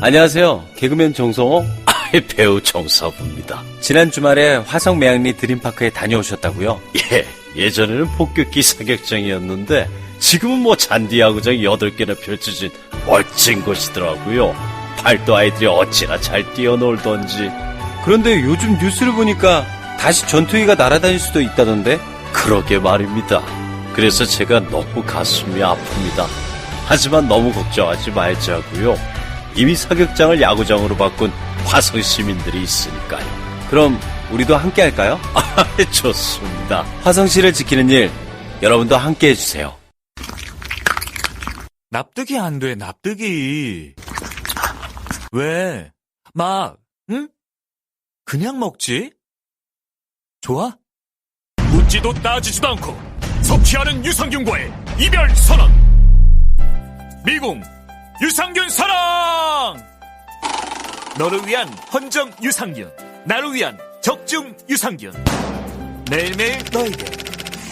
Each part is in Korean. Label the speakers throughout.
Speaker 1: 안녕하세요. 개그맨 정성호, 배우 정서부입니다. 지난 주말에 화성 매양리 드림파크에 다녀오셨다고요? 예전에는 폭격기 사격장이었는데 지금은 뭐 잔디야구장 8개나 펼쳐진 멋진 곳이더라고요. 팔도 아이들이 어찌나 잘 뛰어놀던지. 그런데 요즘 뉴스를 보니까 다시 전투기가 날아다닐 수도 있다던데? 그러게 말입니다. 그래서 제가 너무 가슴이 아픕니다. 하지만 너무 걱정하지 말자고요. 이미 사격장을 야구장으로 바꾼 화성 시민들이 있으니까요. 그럼 우리도 함께 할까요? 좋습니다. 화성시를 지키는 일, 여러분도 함께 해주세요.
Speaker 2: 납득이 안 돼, 납득이. 왜? 응? 그냥 먹지? 좋아? 묻지도 따지지도 않고 섭취하는 유산균과의 이별 선언. 미궁 유산균 사랑! 너를 위한 헌정 유산균, 나를 위한 적중 유산균. 매일매일 너에게,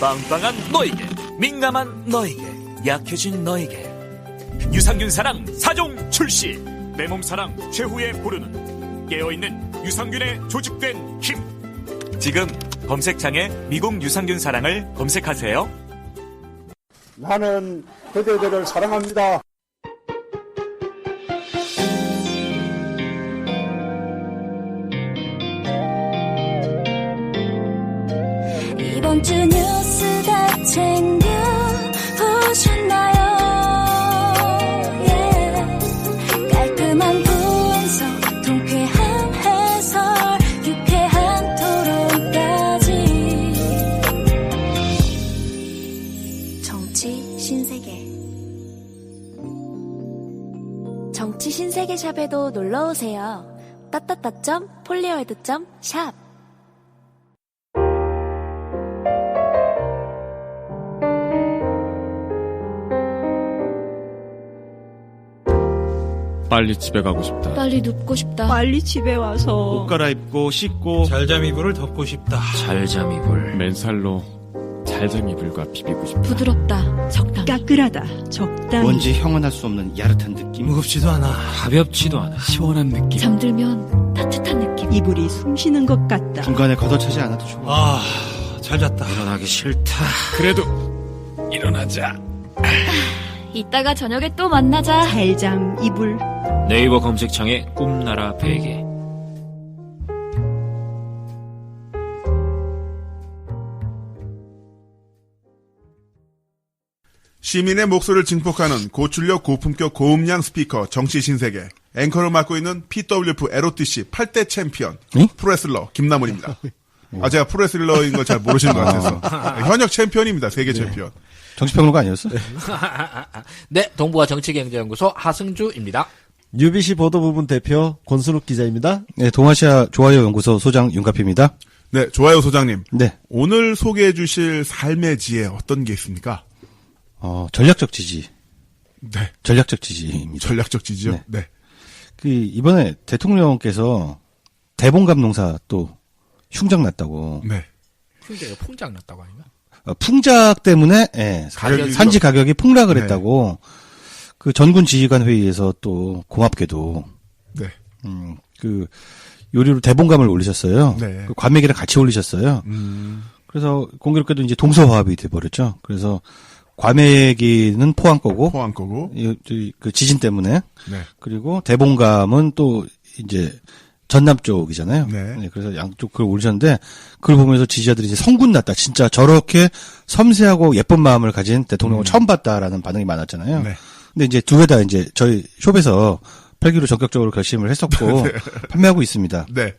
Speaker 2: 빵빵한 너에게, 민감한 너에게, 약해진 너에게. 유산균 사랑 4종 출시. 내 몸 사랑 최후에 부르는 깨어있는 유산균의 조직된 힘. 지금 검색창에 미궁 유산균 사랑을 검색하세요.
Speaker 3: 나는 그대들을 사랑합니다.
Speaker 4: 이번 주 뉴스 다 챙겨보셨나요? 깔끔한 분석, 통쾌한 해설, 유쾌한 토론까지. 정치 신세계. 정치 신세계 샵에도 놀러오세요. @폴리월드.샵.
Speaker 5: 빨리 집에 가고 싶다.
Speaker 4: 빨리 눕고 싶다.
Speaker 6: 빨리 집에 와서
Speaker 7: 옷 갈아입고 씻고
Speaker 8: 잘잠 이불을 덮고 싶다.
Speaker 5: 잘잠 이불. 맨살로 잘잠 이불과 비비고 싶다.
Speaker 4: 부드럽다. 적당히.
Speaker 6: 까끌하다. 적당히.
Speaker 7: 뭔지 형언할 수 없는 야릇한 느낌.
Speaker 8: 무겁지도 않아.
Speaker 5: 가볍지도 않아. 시원한 느낌.
Speaker 4: 잠들면 따뜻한 느낌.
Speaker 6: 이불이 숨쉬는 것 같다.
Speaker 7: 중간에 걷어차지 않아도 좋아.
Speaker 8: 잘 잤다.
Speaker 5: 일어나기 싫다. 그래도 일어나자.
Speaker 4: 이따가 저녁에 또 만나자.
Speaker 6: 잘잠 이불.
Speaker 5: 네이버 검색창에 꿈나라 베개.
Speaker 9: 시민의 목소리를 증폭하는 고출력 고품격 고음량 스피커 정치 신세계 앵커를 맡고 있는 PWF LOTC 8대 챔피언 프로레슬러 김남훈입니다. 제가 프로레슬러인 걸 잘 모르시는 것 같아서 현역 챔피언입니다. 세계 챔피언.
Speaker 7: 정치평론가 아니었어?
Speaker 10: 네, 동부와 정치경제연구소 하승주입니다.
Speaker 11: UBC 보도부분 대표 권순욱 기자입니다.
Speaker 7: 네, 동아시아 좋아요 연구소 소장 윤가피입니다.
Speaker 9: 네, 좋아요 소장님.
Speaker 7: 네.
Speaker 9: 오늘 소개해 주실 삶의 지혜 어떤 게 있습니까?
Speaker 7: 전략적 지지.
Speaker 9: 네.
Speaker 7: 전략적 지지입니다.
Speaker 9: 전략적 지지요?
Speaker 7: 네.
Speaker 9: 네.
Speaker 7: 이번에 대통령께서 대봉감 농사 또 흉작 났다고.
Speaker 9: 네.
Speaker 10: 풍작 났다고 아닌가?
Speaker 7: 풍작 때문에, 산지 가격이 폭락을
Speaker 9: 네.
Speaker 7: 했다고. 그 전군 지휘관 회의에서 또 고맙게도.
Speaker 9: 네.
Speaker 7: 요리로 대봉감을 올리셨어요.
Speaker 9: 네.
Speaker 7: 그 관맥이랑 같이 올리셨어요. 그래서 공교롭게도 이제 동서화합이 돼버렸죠. 그래서 과메기는 포항 거고, 그 지진 때문에,
Speaker 9: 네.
Speaker 7: 그리고 대봉감은 또 이제 전남 쪽이잖아요.
Speaker 9: 네.
Speaker 7: 그래서 양쪽 그걸 올리셨는데 그걸 보면서 지지자들이 이제 성군 났다. 진짜 저렇게 섬세하고 예쁜 마음을 가진 대통령을 처음 봤다라는 반응이 많았잖아요.
Speaker 9: 네.
Speaker 7: 근데 이제 두 개 다 이제 저희 숍에서 팔기로 전격적으로 결심을 했었고
Speaker 9: 네.
Speaker 7: 판매하고 있습니다.
Speaker 9: 네.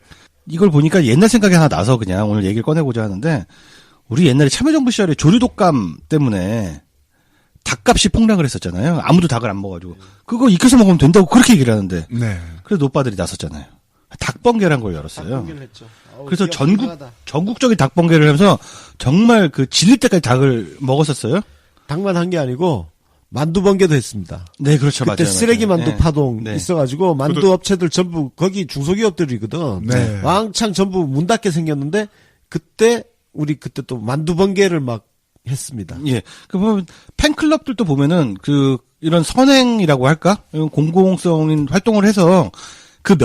Speaker 7: 이걸 보니까 옛날 생각이 하나 나서 그냥 오늘 얘기를 꺼내고자 하는데 우리 옛날에 참여정부 시절에 조류독감 때문에 닭값이 폭락을 했었잖아요. 아무도 닭을 안 먹어가지고 그거 익혀서 먹으면 된다고 그렇게 얘기를 하는데
Speaker 9: 네.
Speaker 7: 그래도 오빠들이 나섰잖아요. 닭번개란 걸 열었어요.
Speaker 11: 닭번개를 했죠.
Speaker 7: 그래서 전국적인 닭번개를 하면서 정말 그 질릴 때까지 닭을 먹었었어요.
Speaker 11: 닭만 한 게 아니고 만두번개도 했습니다.
Speaker 7: 네, 그렇죠.
Speaker 11: 그때
Speaker 7: 맞아요.
Speaker 11: 쓰레기
Speaker 7: 맞아요.
Speaker 11: 만두
Speaker 7: 네.
Speaker 11: 파동
Speaker 7: 네.
Speaker 11: 있어가지고 만두 업체들 전부 거기 중소기업들이거든.
Speaker 9: 네.
Speaker 11: 왕창 전부 문 닫게 생겼는데 그때 우리 그때 또 만두번개를 막 했습니다.
Speaker 7: 예. 그 보면 팬클럽들도 보면은 이런 선행이라고 할까? 이런 공공성인 활동을 해서 그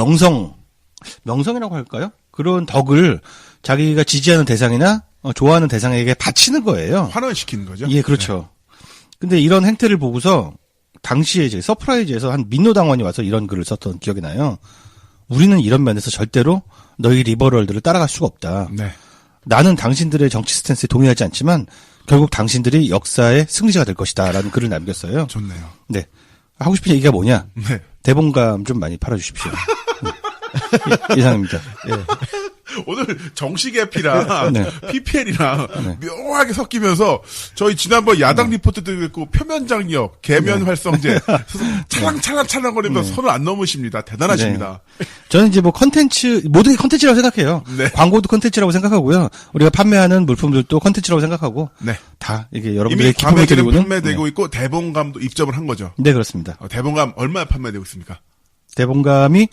Speaker 7: 명성이라고 할까요? 그런 덕을 자기가 지지하는 대상이나 좋아하는 대상에게 바치는 거예요.
Speaker 9: 환원시키는 거죠.
Speaker 7: 예, 그렇죠. 근데 이런 행태를 보고서 당시에 이제 서프라이즈에서 한 민노당원이 와서 이런 글을 썼던 기억이 나요. 우리는 이런 면에서 절대로 너희 리버럴들을 따라갈 수가 없다.
Speaker 9: 네.
Speaker 7: 나는 당신들의 정치 스탠스에 동의하지 않지만 결국 당신들이 역사의 승리자가 될 것이다. 라는 글을 남겼어요.
Speaker 9: 좋네요.
Speaker 7: 네. 하고 싶은 얘기가 뭐냐?
Speaker 9: 네.
Speaker 7: 대본감 좀 많이 팔아주십시오. 네. 이상입니다. 예.
Speaker 9: 오늘 정시계피랑
Speaker 7: 네.
Speaker 9: PPL이랑
Speaker 7: 네.
Speaker 9: 묘하게 섞이면서 저희 지난번 야당 리포트도 있고 표면장력, 계면 활성제 찰랑찰랑거리면서 선을 안 넘으십니다. 대단하십니다.
Speaker 7: 네. 저는 이제 뭐 모든 게 컨텐츠라고 생각해요.
Speaker 9: 네.
Speaker 7: 광고도 컨텐츠라고 생각하고요. 우리가 판매하는 물품들도 컨텐츠라고 생각하고.
Speaker 9: 네.
Speaker 7: 다 이게 여러분들의
Speaker 9: 이미
Speaker 7: 기쁨을
Speaker 9: 과메기는
Speaker 7: 드리고는.
Speaker 9: 판매되고
Speaker 7: 네.
Speaker 9: 있고 대본감도 입점을 한 거죠.
Speaker 7: 네, 그렇습니다.
Speaker 9: 대본감 얼마에 판매되고 있습니까?
Speaker 7: 대본감이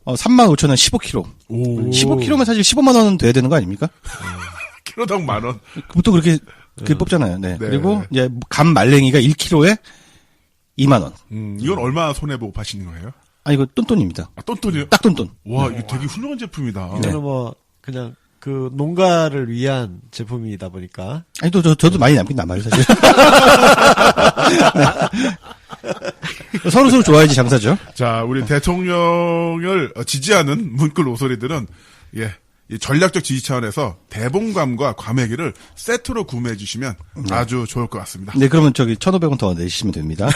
Speaker 7: 35,000원 15kg.
Speaker 9: 오.
Speaker 7: 15kg면 사실 15만 원은 돼야 되는 거 아닙니까?
Speaker 9: 키로당 10,000원.
Speaker 7: 보통 그렇게 뽑잖아요. 네.
Speaker 9: 네.
Speaker 7: 그리고 이제 감 말랭이가 1kg에 2만 원.
Speaker 9: 이건 얼마나 손해보고 파시는 거예요?
Speaker 7: 아, 이거 똔똔입니다.
Speaker 9: 아, 똔똔이요?
Speaker 7: 딱 똔똔.
Speaker 9: 와, 이거 되게 훌륭한 제품이다.
Speaker 7: 네.
Speaker 11: 이거는 뭐 그냥 그 농가를 위한 제품이다 보니까.
Speaker 7: 아니 저도 많이 남긴 남아요 사실. 네. 서로 좋아야지 장사죠.
Speaker 9: 자, 우리 대통령을 지지하는 문글 오소리들은 이 전략적 지지 차원에서 대본감과 과메기를 세트로 구매해 주시면 아주 좋을 것 같습니다.
Speaker 7: 네, 그러면 1,500원 더 내시면 됩니다.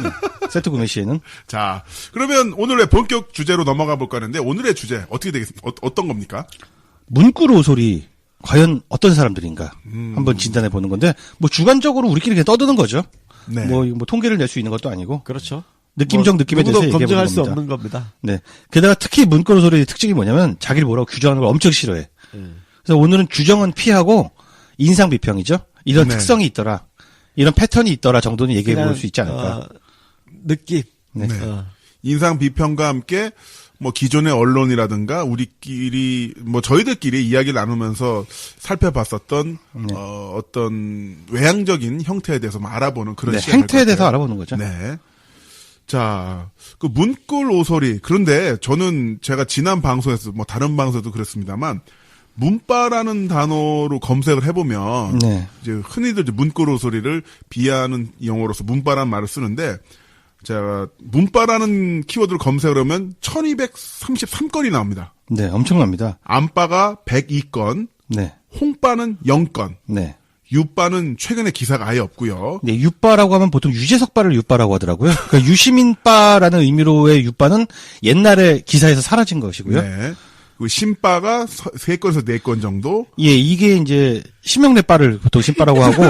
Speaker 7: 네. 세트 구매 시에는.
Speaker 9: 자, 그러면 오늘의 본격 주제로 넘어가 볼까 하는데 오늘의 주제 어떻게 되겠습니까? 어떤 겁니까?
Speaker 7: 문구르 오소리 과연 어떤 사람들인가 한번 진단해 보는 건데 뭐 주관적으로 우리끼리 그냥 떠드는 거죠.
Speaker 9: 네.
Speaker 7: 뭐 통계를 낼 수 있는 것도 아니고.
Speaker 11: 그렇죠.
Speaker 7: 느낌적 느낌에 대해서
Speaker 11: 누구도
Speaker 7: 얘기해 보는
Speaker 11: 검증할 수
Speaker 7: 겁니다.
Speaker 11: 없는 겁니다.
Speaker 7: 네. 게다가 특히 문구르 오소리의 특징이 뭐냐면 자기를 뭐라고 규정하는 걸 엄청 싫어해. 그래서 오늘은 규정은 피하고 인상 비평이죠. 이런
Speaker 9: 네.
Speaker 7: 특성이 있더라. 이런 패턴이 있더라 정도는 얘기해 볼 수 있지 않을까.
Speaker 11: 느낌.
Speaker 7: 네.
Speaker 9: 인상 비평과 함께 뭐 기존의 언론이라든가 우리끼리 뭐 저희들끼리 이야기를 나누면서 살펴봤었던 어떤 외향적인 형태에 대해서 뭐 알아보는 그런
Speaker 7: 네,
Speaker 9: 시간일
Speaker 7: 행태에
Speaker 9: 것
Speaker 7: 대해서
Speaker 9: 같아요.
Speaker 7: 알아보는 거죠.
Speaker 9: 네. 자, 그 문꿀 오소리. 그런데 저는 제가 지난 방송에서 뭐 다른 방송에도 그랬습니다만 문바라는 단어로 검색을 해보면
Speaker 7: 네.
Speaker 9: 이제 흔히들 이제 문꿀 오소리를 비하하는 용어로서 문바라는 말을 쓰는데 제가 문바라는 키워드를 검색을 하면 1233건이 나옵니다.
Speaker 7: 네, 엄청납니다.
Speaker 9: 안바가 102건,
Speaker 7: 네.
Speaker 9: 홍바는 0건,
Speaker 7: 네.
Speaker 9: 유바는 최근에 기사가 아예 없고요.
Speaker 7: 네, 유바라고 하면 보통 유재석바를 유바라고 하더라고요. 그러니까 유시민바라는 의미로의 유바는 옛날에 기사에서 사라진 것이고요.
Speaker 9: 네. 그리고 신바가 3건에서 4건 정도.
Speaker 7: 예, 이게 이제 심형래바를 보통 신바라고 하고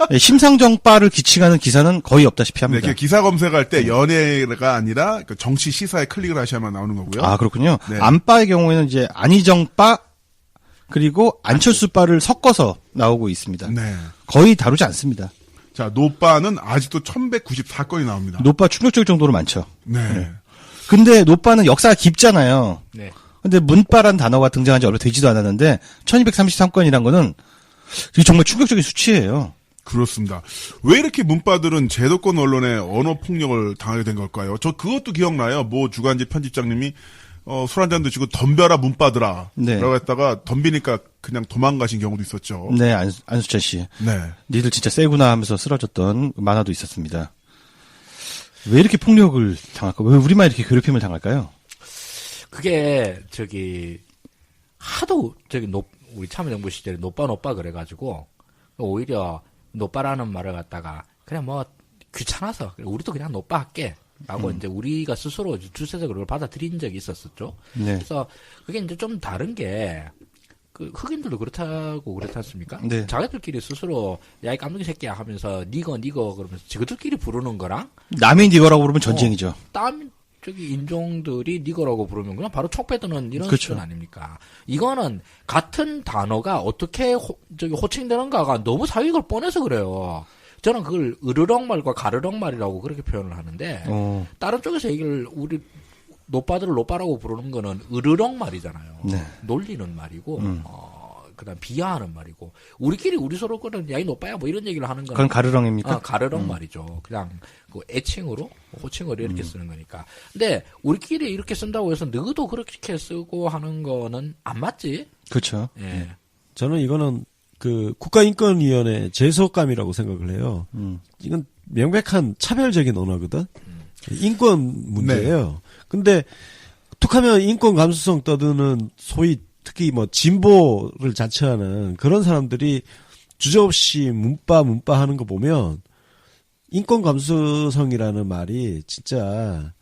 Speaker 7: 네, 심상정바를 기칭하는 기사는 거의 없다시피
Speaker 9: 네,
Speaker 7: 합니다.
Speaker 9: 기사 검색할 때 연예가 아니라 그 정치 시사에 클릭을 하셔야만 나오는 거고요.
Speaker 7: 아, 그렇군요.
Speaker 9: 네.
Speaker 7: 안바의 경우에는 이제 안희정바 그리고 안철수바를 섞어서 나오고 있습니다.
Speaker 9: 네.
Speaker 7: 거의 다루지 않습니다.
Speaker 9: 자, 노바는 아직도 1194건이 나옵니다.
Speaker 7: 노바 충격적일 정도로 많죠.
Speaker 9: 네.
Speaker 7: 근데 노바는 역사가 깊잖아요.
Speaker 10: 네.
Speaker 7: 근데 문바란 단어가 등장한 지 얼마 되지도 않았는데 1233건이란 거는 이게 정말 충격적인 수치예요.
Speaker 9: 그렇습니다. 왜 이렇게 문바들은 제도권 언론의 언어 폭력을 당하게 된 걸까요? 저 그것도 기억나요. 뭐 주간지 편집장님이 술 한잔 드시고 덤벼라 문바들아
Speaker 7: 네.
Speaker 9: 라고 했다가 덤비니까 그냥 도망가신 경우도 있었죠.
Speaker 7: 네, 안수찬 씨.
Speaker 9: 네.
Speaker 7: 니들 진짜 세구나 하면서 쓰러졌던 만화도 있었습니다. 왜 이렇게 폭력을 당할까? 왜 우리만 이렇게 괴롭힘을 당할까요?
Speaker 10: 그게 하도 우리 참여정부 시절에 노빠 그래가지고 오히려 노빠라는 말을 갖다가 그냥 뭐 귀찮아서 우리도 그냥 노빠 할게 라고 이제 우리가 스스로 주체적으로 그걸 받아들인 적이 있었었죠.
Speaker 7: 네.
Speaker 10: 그래서 그게 이제 좀 다른 게 그 흑인들도 그렇다고 그렇지 않습니까?
Speaker 7: 네.
Speaker 10: 자기들끼리 스스로 야 이 깜둥이 새끼야 하면서 니거 그러면서 지그들끼리 부르는 거랑
Speaker 7: 남의 니거라고 부르면 전쟁이죠.
Speaker 10: 인종들이 니거라고 부르면 그냥 바로 총 빼드는 이런
Speaker 7: 그렇죠.
Speaker 10: 수준 아닙니까? 이거는 같은 단어가 어떻게 호칭되는가가 너무 사유익을 뻔해서 그래요. 저는 그걸 으르렁말과 가르렁말이라고 그렇게 표현을 하는데 다른 쪽에서 얘기를 우리 노빠들을 노빠라고 부르는 거는 으르렁말이잖아요.
Speaker 7: 네.
Speaker 10: 놀리는 말이고 그다음 비하하는 말이고 우리끼리 우리 서로 그런 야이 노빠야 뭐 이런 얘기를 하는 건
Speaker 7: 그건 가르렁입니까?
Speaker 10: 가르렁 말이죠. 그냥 그 애칭으로 호칭으로 이렇게 쓰는 거니까. 근데 우리끼리 이렇게 쓴다고 해서 너도 그렇게 쓰고 하는 거는 안 맞지?
Speaker 7: 그렇죠.
Speaker 10: 예.
Speaker 11: 저는 이거는 그 국가인권위원회 제소감이라고 생각을 해요. 이건 명백한 차별적인 언어거든. 인권 문제예요. 근데 툭하면 인권 감수성 떠드는 소위 특히 뭐 진보를 자처하는 그런 사람들이 주저없이 문빠 하는 거 보면 인권 감수성이라는 말이 진짜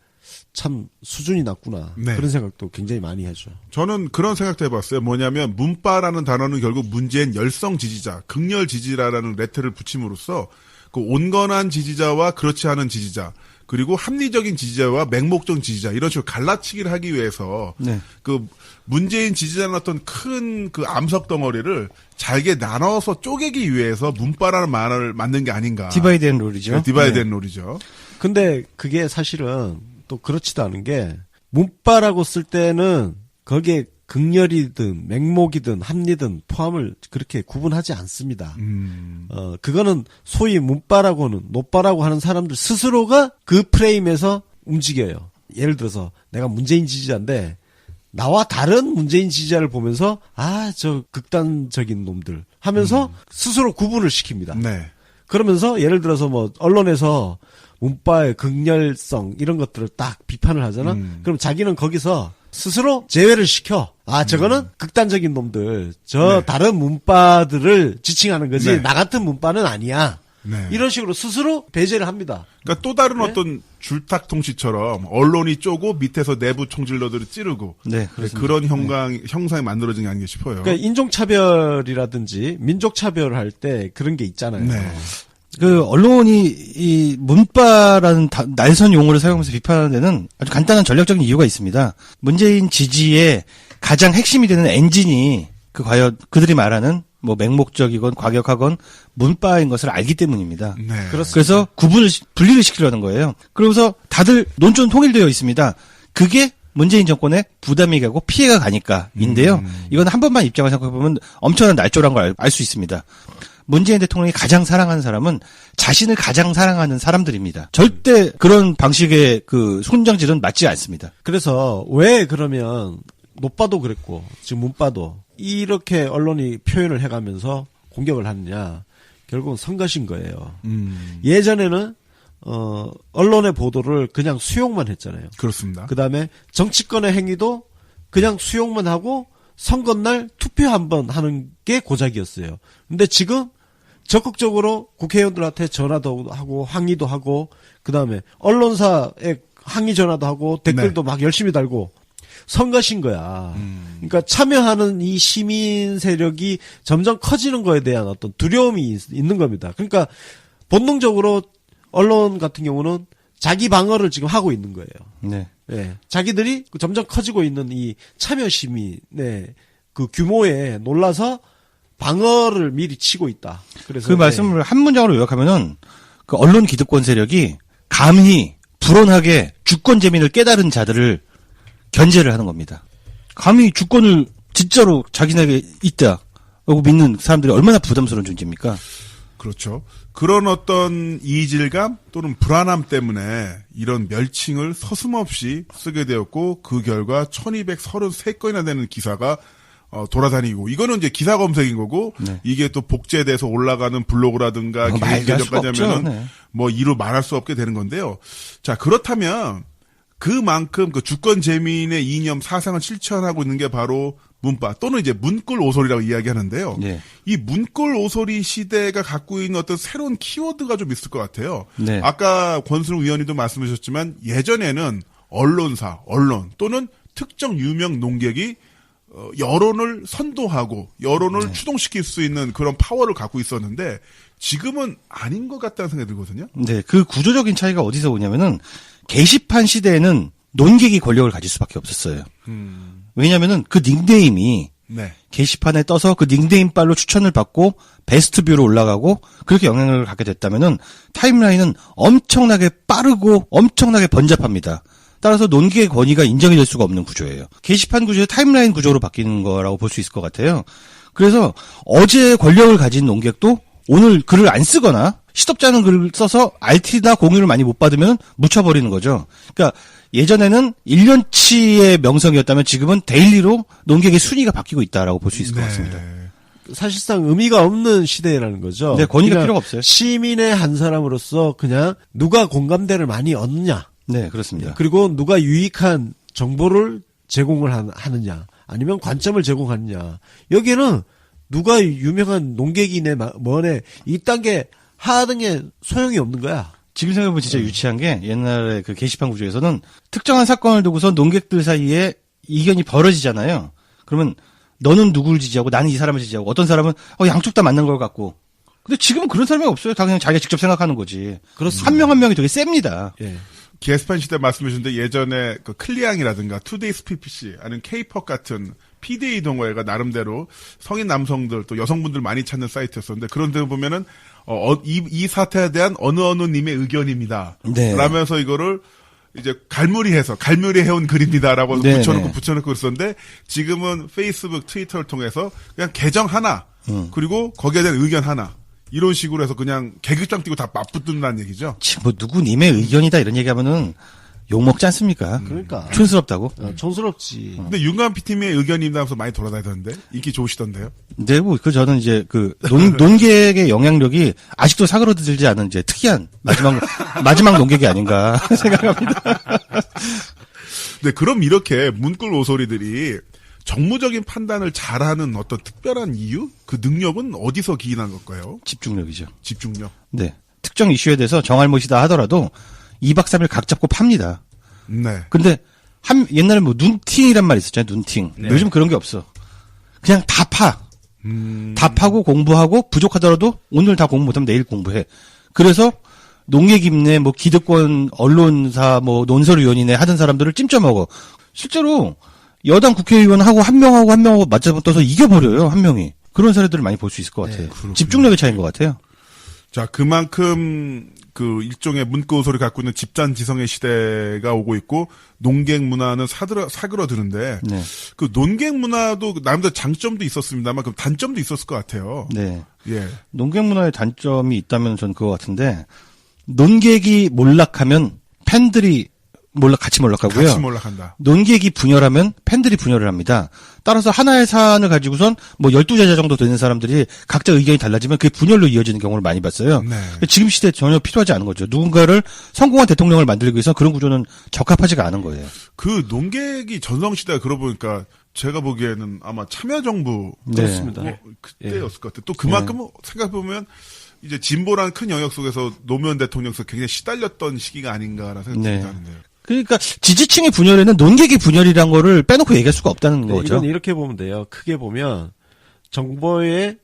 Speaker 11: 참 수준이 낮구나.
Speaker 9: 네.
Speaker 11: 그런 생각도 굉장히 많이 하죠.
Speaker 9: 저는 그런 생각도 해봤어요. 뭐냐면 문빠라는 단어는 결국 문재인 열성 지지자, 극렬 지지라라는 레터를 붙임으로써 그 온건한 지지자와 그렇지 않은 지지자, 그리고 합리적인 지지자와 맹목적 지지자 이런 식으로 갈라치기를 하기 위해서
Speaker 7: 네.
Speaker 9: 그 문재인 지지자는 어떤 큰 그 암석 덩어리를 잘게 나눠서 쪼개기 위해서 문빠라는 말을 만든 게 아닌가.
Speaker 7: 디바이드 앤 롤이죠.
Speaker 9: 디바이드
Speaker 7: 네.
Speaker 9: 앤 롤이죠.
Speaker 11: 근데 그게 사실은 또 그렇지도 않은 게 문빠라고 쓸 때는 거기에 극렬이든 맹목이든 합리든 포함을 그렇게 구분하지 않습니다. 그거는 소위 문빠라고는 노빠라고 하는 사람들 스스로가 그 프레임에서 움직여요. 예를 들어서 내가 문재인 지지자인데 나와 다른 문재인 지지자를 보면서 저 극단적인 놈들 하면서 스스로 구분을 시킵니다.
Speaker 9: 네.
Speaker 11: 그러면서 예를 들어서 뭐 언론에서 문빠의 극렬성 이런 것들을 딱 비판을 하잖아. 그럼 자기는 거기서 스스로 제외를 시켜. 저거는 극단적인 놈들. 저
Speaker 9: 네.
Speaker 11: 다른 문빠들을 지칭하는 거지.
Speaker 9: 네.
Speaker 11: 나 같은 문빠는 아니야.
Speaker 9: 네.
Speaker 11: 이런 식으로 스스로 배제를 합니다.
Speaker 9: 그러니까 또 다른
Speaker 11: 네?
Speaker 9: 어떤 줄탁통치처럼 언론이 쪼고 밑에서 내부 총질러들을 찌르고
Speaker 7: 네, 그렇습니다.
Speaker 9: 그런 형상이 만들어진 게 아닌가 싶어요.
Speaker 11: 그러니까 인종차별이라든지 민족차별을 할 때 그런 게 있잖아요.
Speaker 9: 네.
Speaker 7: 그 언론이 이 문빠라는 날선 용어를 사용하면서 비판하는 데는 아주 간단한 전략적인 이유가 있습니다. 문재인 지지의 가장 핵심이 되는 엔진이 과연 그들이 말하는 뭐 맹목적이건 과격하건 문빠인 것을 알기 때문입니다.
Speaker 9: 네.
Speaker 7: 그래서 분리를 시키려는 거예요. 그러면서 다들 논조는 통일되어 있습니다. 그게 문재인 정권에 부담이 가고 피해가 가니까인데요. 이건 한 번만 입장을 생각해보면 엄청난 날조란 걸 알 수 있습니다. 문재인 대통령이 가장 사랑하는 사람은 자신을 가장 사랑하는 사람들입니다. 절대 그런 방식의 그 손장질은 맞지 않습니다.
Speaker 11: 그래서 왜 그러면 노빠도 그랬고 지금 문빠도 이렇게 언론이 표현을 해가면서 공격을 하느냐. 결국은 선거신 거예요. 예전에는 언론의 보도를 그냥 수용만 했잖아요.
Speaker 9: 그렇습니다.
Speaker 11: 그다음에 정치권의 행위도 그냥 수용만 하고 선거날 투표 한번 하는 게 고작이었어요. 근데 지금 적극적으로 국회의원들한테 전화도 하고 항의도 하고 그다음에 언론사에 항의 전화도 하고 댓글도 막 열심히 달고 선거신 거야. 그러니까 참여하는 이 시민 세력이 점점 커지는 거에 대한 어떤 두려움이 있는 겁니다. 그러니까 본능적으로 언론 같은 경우는 자기 방어를 지금 하고 있는 거예요.
Speaker 7: 네.
Speaker 11: 예. 자기들이 점점 커지고 있는 이 참여 시민의 그 규모에 놀라서 방어를 미리 치고 있다. 그래서
Speaker 7: 그 말씀을 한 문장으로 요약하면은 그 언론 기득권 세력이 감히 불온하게 주권 재민을 깨달은 자들을 견제를 하는 겁니다. 감히 주권을 진짜로 자기네에게 있다라고 믿는 사람들이 얼마나 부담스러운 존재입니까?
Speaker 9: 그렇죠. 그런 어떤 이질감 또는 불안함 때문에 이런 멸칭을 서슴없이 쓰게 되었고 그 결과 1233건이나 되는 기사가 돌아다니고 이거는 이제 기사 검색인 거고
Speaker 7: 네.
Speaker 9: 이게 또 복제돼서 올라가는 블로그라든가 개인 계정까지 하면은
Speaker 7: 네.
Speaker 9: 뭐 이루 말할 수 없게 되는 건데요. 자, 그렇다면 그만큼 그 주권 재민의 이념 사상을 실천하고 있는 게 바로 문빠 또는 이제 문꿀 오소리라고 이야기하는데요.
Speaker 7: 네.
Speaker 9: 이 문꿀 오소리 시대가 갖고 있는 어떤 새로운 키워드가 좀 있을 것 같아요.
Speaker 7: 네.
Speaker 9: 아까 권순우 위원님도 말씀하셨지만 예전에는 언론사, 언론 또는 특정 유명 농객이 여론을 선도하고 여론을 추동시킬 수 있는 그런 파워를 갖고 있었는데 지금은 아닌 것 같다는 생각이 들거든요.
Speaker 7: 네, 그 구조적인 차이가 어디서 오냐면은 게시판 시대에는 논객이 권력을 가질 수밖에 없었어요. 왜냐면은 그 닉네임이
Speaker 9: 네.
Speaker 7: 게시판에 떠서 그 닉네임 빨로 추천을 받고 베스트 뷰로 올라가고 그렇게 영향력을 갖게 됐다면은 타임라인은 엄청나게 빠르고 엄청나게 번잡합니다. 따라서 논객의 권위가 인정이 될 수가 없는 구조예요. 게시판 구조의 타임라인 구조로 바뀌는 거라고 볼 수 있을 것 같아요. 그래서 어제 권력을 가진 농객도 오늘 글을 안 쓰거나 시덥지 않은 글을 써서 RT나 공유를 많이 못 받으면 묻혀버리는 거죠. 그러니까 예전에는 1년치의 명성이었다면 지금은 데일리로 농객의 순위가 바뀌고 있다라고 볼 수 있을 것 같습니다.
Speaker 11: 사실상 의미가 없는 시대라는 거죠.
Speaker 7: 네, 권위가 필요가 없어요.
Speaker 11: 시민의 한 사람으로서 그냥 누가 공감대를 많이 얻느냐.
Speaker 7: 네, 그렇습니다.
Speaker 11: 그리고 누가 유익한 정보를 제공을 하느냐. 아니면 관점을 제공하느냐. 여기에는 누가 유명한 농객이네 뭐네 이딴 게 하는 게 소용이 없는 거야.
Speaker 7: 지금 생각해보면 진짜 유치한 게 옛날에 그 게시판 구조에서는 특정한 사건을 두고서 농객들 사이에 이견이 벌어지잖아요. 그러면 너는 누구를 지지하고 나는 이 사람을 지지하고 어떤 사람은 양쪽 다 맞는 걸 같고. 근데 지금은 그런 사람이 없어요. 다 그냥 자기가 직접 생각하는 거지.
Speaker 11: 그렇습니다.
Speaker 7: 한 명 한 명이 되게 셉니다.
Speaker 11: 예.
Speaker 9: 게시판 시대 말씀해 주셨는데 예전에 그 클리앙이라든가 투데이스 PPC 아니면 K-POP 같은 PDA 동호회가 나름대로 성인 남성들 또 여성분들 많이 찾는 사이트였었는데 그런 데 보면은 이 사태에 대한 어느 님의 의견입니다.
Speaker 7: 네.
Speaker 9: 라면서 이거를 이제 갈무리해온 글입니다라고
Speaker 7: 네,
Speaker 9: 붙여놓고 그랬었는데 지금은 페이스북, 트위터를 통해서 그냥 계정 하나 그리고 거기에 대한 의견 하나 이런 식으로 해서 그냥 계급장 띄고 다 맞붙는다는 얘기죠.
Speaker 7: 지금 뭐 누구 님의 의견이다 이런 얘기하면은 욕먹지 않습니까?
Speaker 11: 그러니까.
Speaker 7: 촌스럽다고?
Speaker 11: 촌스럽지.
Speaker 9: 근데 윤관 PT님의 의견입니다 하면서 많이 돌아다니던데 인기 좋으시던데요?
Speaker 7: 네, 뭐 저는 이제 농객의 영향력이 아직도 사그러들지 않은 이제 특이한 마지막 농객이 아닌가 생각합니다.
Speaker 9: 네, 그럼 이렇게 문꿀 오소리들이 정무적인 판단을 잘하는 어떤 특별한 이유? 그 능력은 어디서 기인한 걸까요?
Speaker 7: 집중력이죠.
Speaker 9: 집중력.
Speaker 7: 네. 특정 이슈에 대해서 정알못이다 하더라도 2박 3일 각 잡고 팝니다.
Speaker 9: 네.
Speaker 7: 근데 옛날에 뭐 눈팅이란 말 있었잖아요. 눈팅.
Speaker 9: 네.
Speaker 7: 요즘 그런 게 없어. 그냥 다 파. 다 파고 공부하고 부족하더라도 오늘 다 공부 못하면 내일 공부해. 그래서 농객임내 뭐 기득권 언론사 뭐 논설위원이네 하던 사람들을 찜쪄먹어. 실제로 여당 국회의원하고 한 명하고 맞잡아떠서 이겨버려요. 한 명이. 그런 사례들을 많이 볼 수 있을 것 같아요.
Speaker 9: 네,
Speaker 7: 집중력의 차이인 것 같아요.
Speaker 9: 자, 그만큼 그 일종의 문구 소리 갖고 있는 집단지성의 시대가 오고 있고 농객 문화는 사그러드는데
Speaker 7: 네.
Speaker 9: 그 농객 문화도 나름대로 장점도 있었습니다만 그 단점도 있었을 것 같아요.
Speaker 7: 네.
Speaker 9: 예.
Speaker 7: 농객 문화의 단점이 있다면 전 그거 같은데 논객이 몰락하면 팬들이 같이 몰락하고요.
Speaker 9: 같이 몰락한다.
Speaker 7: 논객이 분열하면 팬들이 분열을 합니다. 따라서 하나의 사안을 가지고선 뭐 12제자 정도 되는 사람들이 각자 의견이 달라지면 그게 분열로 이어지는 경우를 많이 봤어요.
Speaker 9: 네.
Speaker 7: 지금 시대에 전혀 필요하지 않은 거죠. 누군가를 성공한 대통령을 만들기 위해서 그런 구조는 적합하지가 않은 거예요.
Speaker 9: 그 논객이 전성시대에 그러고 보니까 제가 보기에는 아마 참여정부
Speaker 11: 그렇습니다.
Speaker 9: 그때였을 것 같아요. 또 그만큼 생각해보면 이제 진보라는 큰 영역 속에서 노무현 대통령에서 굉장히 시달렸던 시기가 아닌가라는 생각이 드는데요.
Speaker 7: 그러니까 지지층의 분열에는 논객의 분열이란 거를 빼놓고 얘기할 수가 없다는 거죠.
Speaker 11: 이건 이렇게 보면 돼요. 크게 보면 정보의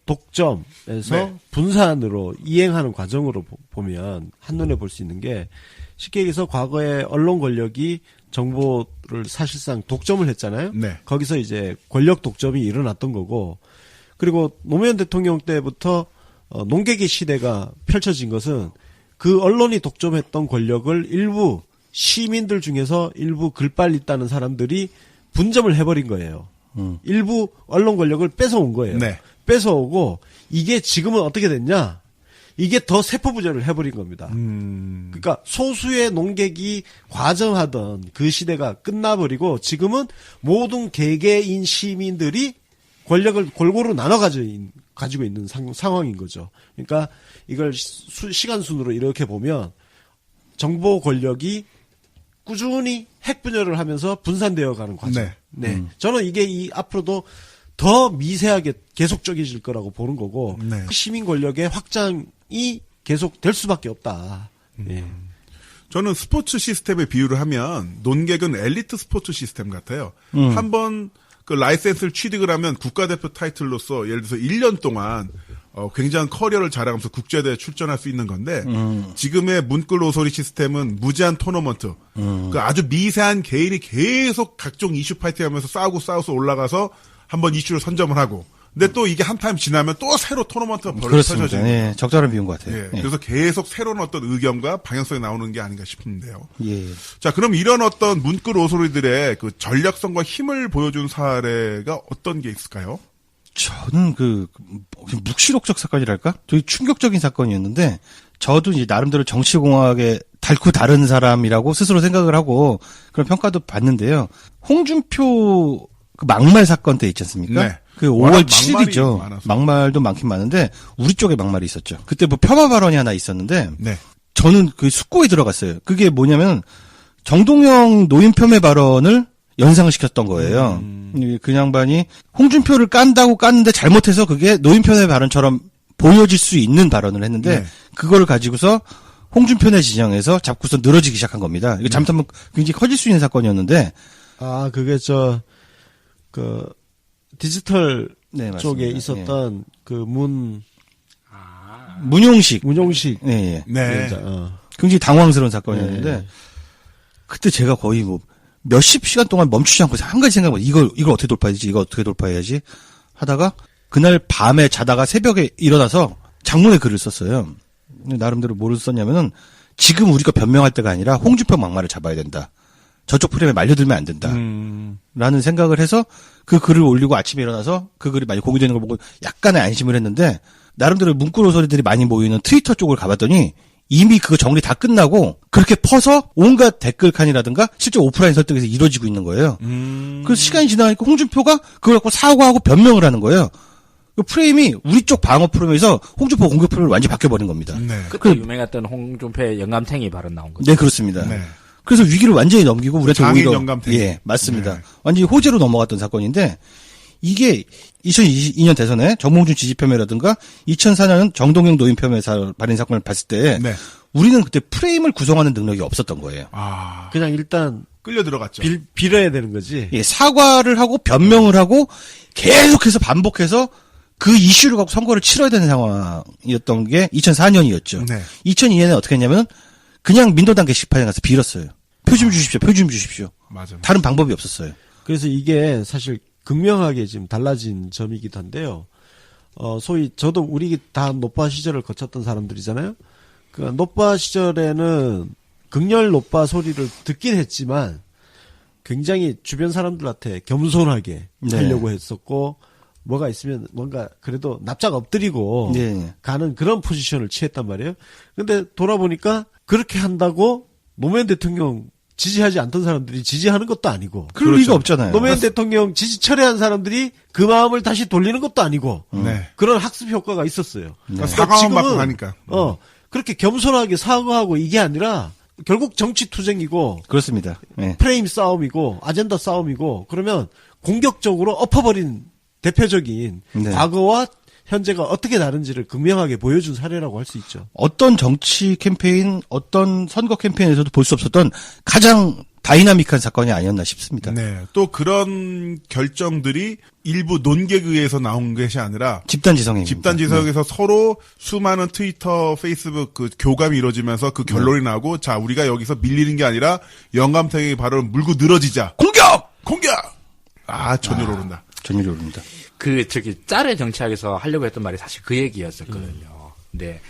Speaker 11: 독점에서 분산으로 이행하는 과정으로 보면 한눈에 볼 수 있는 게 쉽게 얘기해서 과거에 언론 권력이 정보를 사실상 독점을 했잖아요.
Speaker 9: 네.
Speaker 11: 거기서 이제 권력 독점이 일어났던 거고 그리고 노무현 대통령 때부터 농객의 시대가 펼쳐진 것은 그 언론이 독점했던 권력을 일부 시민들 중에서 일부 글빨 있다는 사람들이 분점을 해버린 거예요. 일부 언론 권력을 뺏어온 거예요.
Speaker 9: 네.
Speaker 11: 뺏어오고 이게 지금은 어떻게 됐냐? 이게 더 세포부전을 해버린 겁니다. 그러니까 소수의 농객이 과점하던 그 시대가 끝나버리고 지금은 모든 개개인 시민들이 권력을 골고루 나눠 가지고 있는 상황인 거죠. 그러니까 이걸 시간 순으로 이렇게 보면 정보 권력이 꾸준히 핵분열을 하면서 분산되어 가는 과정. 네. 저는 이게 앞으로도 더 미세하게 계속적이질 거라고 보는 거고
Speaker 9: 네.
Speaker 11: 시민 권력의 확장이 계속 될 수밖에 없다. 예.
Speaker 9: 저는 스포츠 시스템에 비유를 하면 논객은 엘리트 스포츠 시스템 같아요. 한번 그 라이센스를 취득을 하면 국가대표 타이틀로서 예를 들어서 1년 동안 굉장한 커리어를 자랑하면서 국제대회에 출전할 수 있는 건데 지금의 문끌 오소리 시스템은 무제한 토너먼트 그 아주 미세한 개인이 계속 각종 이슈 파이팅하면서 싸워서 올라가서 한번 이슈를 선점을 하고 근데 또 이게 한 타임 지나면 또 새로 토너먼트가 펼쳐지는 거예요.
Speaker 7: 예, 적절한 비유인 것 같아요.
Speaker 9: 예, 그래서 계속 새로운 어떤 의견과 방향성이 나오는 게 아닌가 싶은데요.
Speaker 7: 예.
Speaker 9: 자, 그럼 이런 어떤 문끌 오소리들의 그 전략성과 힘을 보여준 사례가 어떤 게 있을까요?
Speaker 7: 저는 묵시록적 사건이랄까? 되게 충격적인 사건이었는데, 저도 이제 나름대로 정치공학에 달고 다른 사람이라고 스스로 생각을 하고 그런 평가도 받는데요. 홍준표 그 막말 사건 때 있지 않습니까?
Speaker 9: 네.
Speaker 7: 그 5월 7일이죠. 막말도 많긴 많은데 우리 쪽에 막말이 있었죠. 그때 뭐 폄하 발언이 하나 있었는데
Speaker 9: 네.
Speaker 7: 저는 그 숙고에 들어갔어요. 그게 뭐냐면 정동영 노인 폄훼 발언을 연상을 시켰던 거예요. 그 양반이 홍준표를 깐다고 깠는데 잘못해서 그게 노인 폄훼 발언처럼 보여질 수 있는 발언을 했는데
Speaker 9: 네.
Speaker 7: 그거를 가지고서 홍준표네 진영에서 잡고서 늘어지기 시작한 겁니다. 이거 잘못하면 굉장히 커질 수 있는 사건이었는데
Speaker 11: 그게 디지털
Speaker 7: 네,
Speaker 11: 쪽에
Speaker 7: 맞습니다.
Speaker 11: 있었던
Speaker 7: 문용식.
Speaker 11: 네.
Speaker 9: 네.
Speaker 7: 굉장히 당황스러운 사건이었는데 그때 제가 거의 뭐 몇십 시간 동안 멈추지 않고 한 가지 생각을 이걸 어떻게 돌파해야지, 이거 어떻게 돌파해야지 하다가 그날 밤에 자다가 새벽에 일어나서 장문의 글을 썼어요. 나름대로 뭐를 썼냐면은 지금 우리가 변명할 때가 아니라 홍준표 막말을 잡아야 된다. 저쪽 프레임에 말려들면 안 된다. 라는 생각을 해서 그 글을 올리고 아침에 일어나서 그 글이 많이 공유되는 걸 보고 약간의 안심을 했는데 나름대로 문구로 소리들이 많이 모이는 트위터 쪽을 가봤더니 이미 그거 정리 다 끝나고 그렇게 퍼서 온갖 댓글 칸이라든가 실제 오프라인 설득에서 이루어지고 있는 거예요. 그래서 시간이 지나니까 홍준표가 그걸 갖고 사과하고 변명을 하는 거예요. 그 프레임이 우리 쪽 방어 프레임에서 홍준표 공격 프레임으로 완전히 바뀌어버린 겁니다.
Speaker 9: 네.
Speaker 10: 그때 유명했던 홍준표의 영감탱이 발언 나온 거죠.
Speaker 7: 네, 그렇습니다.
Speaker 9: 네.
Speaker 7: 그래서 위기를 완전히 넘기고 우리한테
Speaker 9: 장인
Speaker 7: 오히려
Speaker 9: 영감탱이.
Speaker 7: 예, 맞습니다.
Speaker 9: 네.
Speaker 7: 완전히 호재로 넘어갔던 사건인데 이게 2022년 대선에 정몽준 지지 폄훼라든가 2004년 정동영 노인 폄훼 발행 사건을 봤을 때
Speaker 9: 네.
Speaker 7: 우리는 그때 프레임을 구성하는 능력이 없었던 거예요.
Speaker 11: 그냥 일단
Speaker 9: 끌려 들어갔죠.
Speaker 11: 빌어야 되는 거지.
Speaker 7: 예, 사과를 하고 변명을 하고 계속해서 반복해서 그 이슈를 갖고 선거를 치러야 되는 상황이었던 게 2004년이었죠.
Speaker 9: 네.
Speaker 7: 2002년에 어떻게 했냐면 그냥 민도당 게시판에 가서 빌었어요. 표 좀 주십시오. 표 좀 주십시오.
Speaker 9: 맞아요.
Speaker 7: 다른 방법이 없었어요.
Speaker 11: 그래서 이게 사실 극명하게 지금 달라진 점이기도 한데요. 소위 저도 우리 다 노빠 시절을 거쳤던 사람들이잖아요. 그 노빠 시절에는 극렬 노빠 소리를 듣긴 했지만 굉장히 주변 사람들한테 겸손하게
Speaker 7: 네.
Speaker 11: 하려고 했었고 뭐가 있으면 뭔가 그래도 납작 엎드리고
Speaker 7: 네.
Speaker 11: 가는 그런 포지션을 취했단 말이에요. 근데 돌아보니까 그렇게 한다고 노무현 대통령 지지하지 않던 사람들이 지지하는 것도 아니고
Speaker 7: 그럴 리가 없잖아요.
Speaker 11: 노무현 대통령 지지 철회한 사람들이 그 마음을 다시 돌리는 것도 아니고
Speaker 9: 네.
Speaker 11: 그런 학습 효과가 있었어요.
Speaker 9: 그러니까 사과만 받고 가니까.
Speaker 11: 그렇게 겸손하게 사과하고 이게 아니라 결국 정치 투쟁이고
Speaker 7: 그렇습니다. 네.
Speaker 11: 프레임 싸움이고 아젠다 싸움이고 그러면 공격적으로 엎어버린 대표적인
Speaker 7: 네.
Speaker 11: 과거와 현재가 어떻게 다른지를 극명하게 보여준 사례라고 할 수 있죠.
Speaker 7: 어떤 정치 캠페인, 어떤 선거 캠페인에서도 볼 수 없었던 가장 다이나믹한 사건이 아니었나 싶습니다.
Speaker 9: 네. 또 그런 결정들이 일부 논객에 의해서 나온 것이 아니라
Speaker 7: 집단지성입니다.
Speaker 9: 집단지성에서 서로 수많은 트위터, 페이스북 그 교감이 이루어지면서 그 결론이 나고 자 우리가 여기서 밀리는 게 아니라 영감탱이 발언을 물고 늘어지자. 공격! 전율 오른다.
Speaker 7: 전율이 오릅니다.
Speaker 10: 짤의 정치학에서 하려고 했던 말이 사실 그 얘기였었거든요. 근데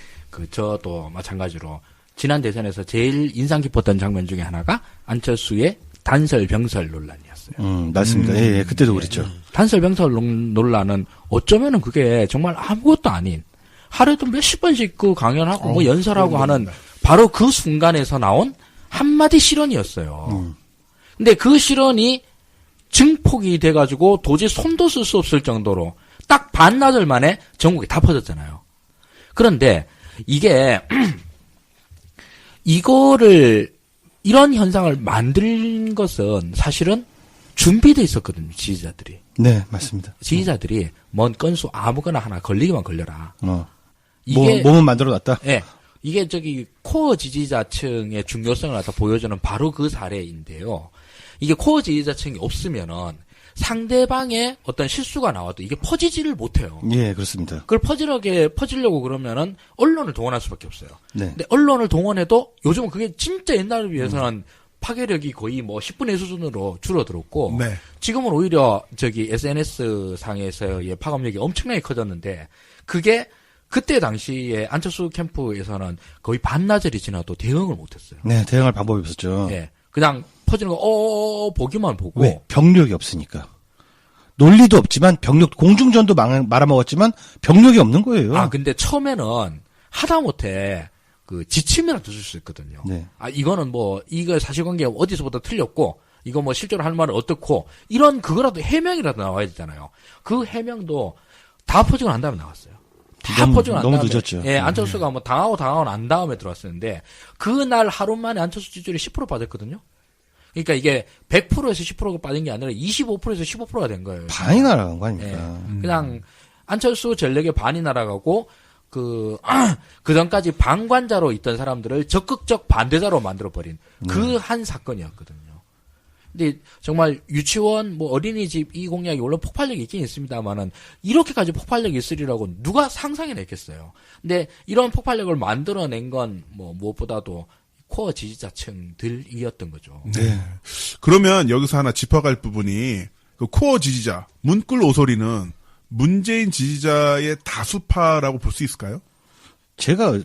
Speaker 10: 저도 마찬가지로 지난 대선에서 제일 인상 깊었던 장면 중에 하나가 안철수의 단설병설 논란이었어요.
Speaker 7: 맞습니다. 예, 그때도 그랬죠.
Speaker 10: 단설병설 논란은 어쩌면은 그게 정말 아무것도 아닌 하루에도 몇십 번씩 그 강연하고 뭐 연설하고 하는 바로 그 순간에서 나온 한마디 실언이었어요. 근데 그 실언이 증폭이 돼가지고 도저히 손도 쓸 수 없을 정도로 딱 반나절 만에 전국에 다 퍼졌잖아요. 그런데 이게 이런 현상을 만든 것은 사실은 준비돼 있었거든요, 지지자들이.
Speaker 7: 네, 맞습니다.
Speaker 10: 지지자들이 먼 건수 아무거나 하나 걸리기만 걸려라.
Speaker 7: 몸은 만들어 놨다?
Speaker 10: 네. 이게 코어 지지자층의 중요성을 갖다 보여주는 바로 그 사례인데요. 이게 코어 지지자층이 없으면은 상대방의 어떤 실수가 나와도 이게 퍼지지를 못해요.
Speaker 7: 예, 그렇습니다.
Speaker 10: 그걸 퍼지려고 그러면은 언론을 동원할 수밖에 없어요.
Speaker 7: 네.
Speaker 10: 근데 언론을 동원해도 요즘은 그게 진짜 옛날에 비해서는 파괴력이 거의 10분의 1 수준으로 줄어들었고,
Speaker 9: 네.
Speaker 10: 지금은 오히려 SNS 상에서의 파급력이 엄청나게 커졌는데, 그게 그때 당시에 안철수 캠프에서는 거의 반나절이 지나도 대응을 못했어요.
Speaker 7: 네, 대응할 방법이 없었죠.
Speaker 10: 네. 그냥 퍼지는 거, 보기만 보고.
Speaker 7: 왜? 병력이 없으니까. 논리도 없지만 병력 공중전도 말아먹었지만 병력이 없는 거예요.
Speaker 10: 아 근데 처음에는 하다못해 그 지침이라도 줄 수 있거든요.
Speaker 7: 네.
Speaker 10: 아 이거는 뭐 이거 사실관계가 어디서부터 틀렸고 이거 뭐 실제로 할 말은 어떻고 이런 그거라도 해명이라도 나와야 되잖아요. 그 해명도 다 포징을 한 다음에 나왔어요. 다 포징을 한
Speaker 7: 너무
Speaker 10: 다음에.
Speaker 7: 늦었죠.
Speaker 10: 예, 안철수가 뭐 당하고 난 다음에 들어왔었는데 그날 하루 만에 안철수 지지율이 10% 빠졌거든요. 그러니까 이게 100%에서 10%가 빠진 게 아니라 25%에서 15%가 된 거예요.
Speaker 7: 반이 날아간 거 아닙니까?
Speaker 10: 예. 그냥 안철수 전력의 반이 날아가고 그 전까지 방관자로 있던 사람들을 적극적 반대자로 만들어버린 그 한 사건이었거든요. 근데 정말 유치원, 뭐 어린이집 이 공약이 물론 폭발력이 있긴 있습니다만은 이렇게까지 폭발력이 있으리라고 누가 상상이나 했겠어요. 근데 이런 폭발력을 만들어낸 건 뭐 무엇보다도 코어 지지자층들이었던 거죠.
Speaker 9: 네. 그러면 여기서 하나 짚어갈 부분이 그 코어 지지자, 문꿀 오소리는 문재인 지지자의 다수파라고 볼 수 있을까요?
Speaker 7: 제가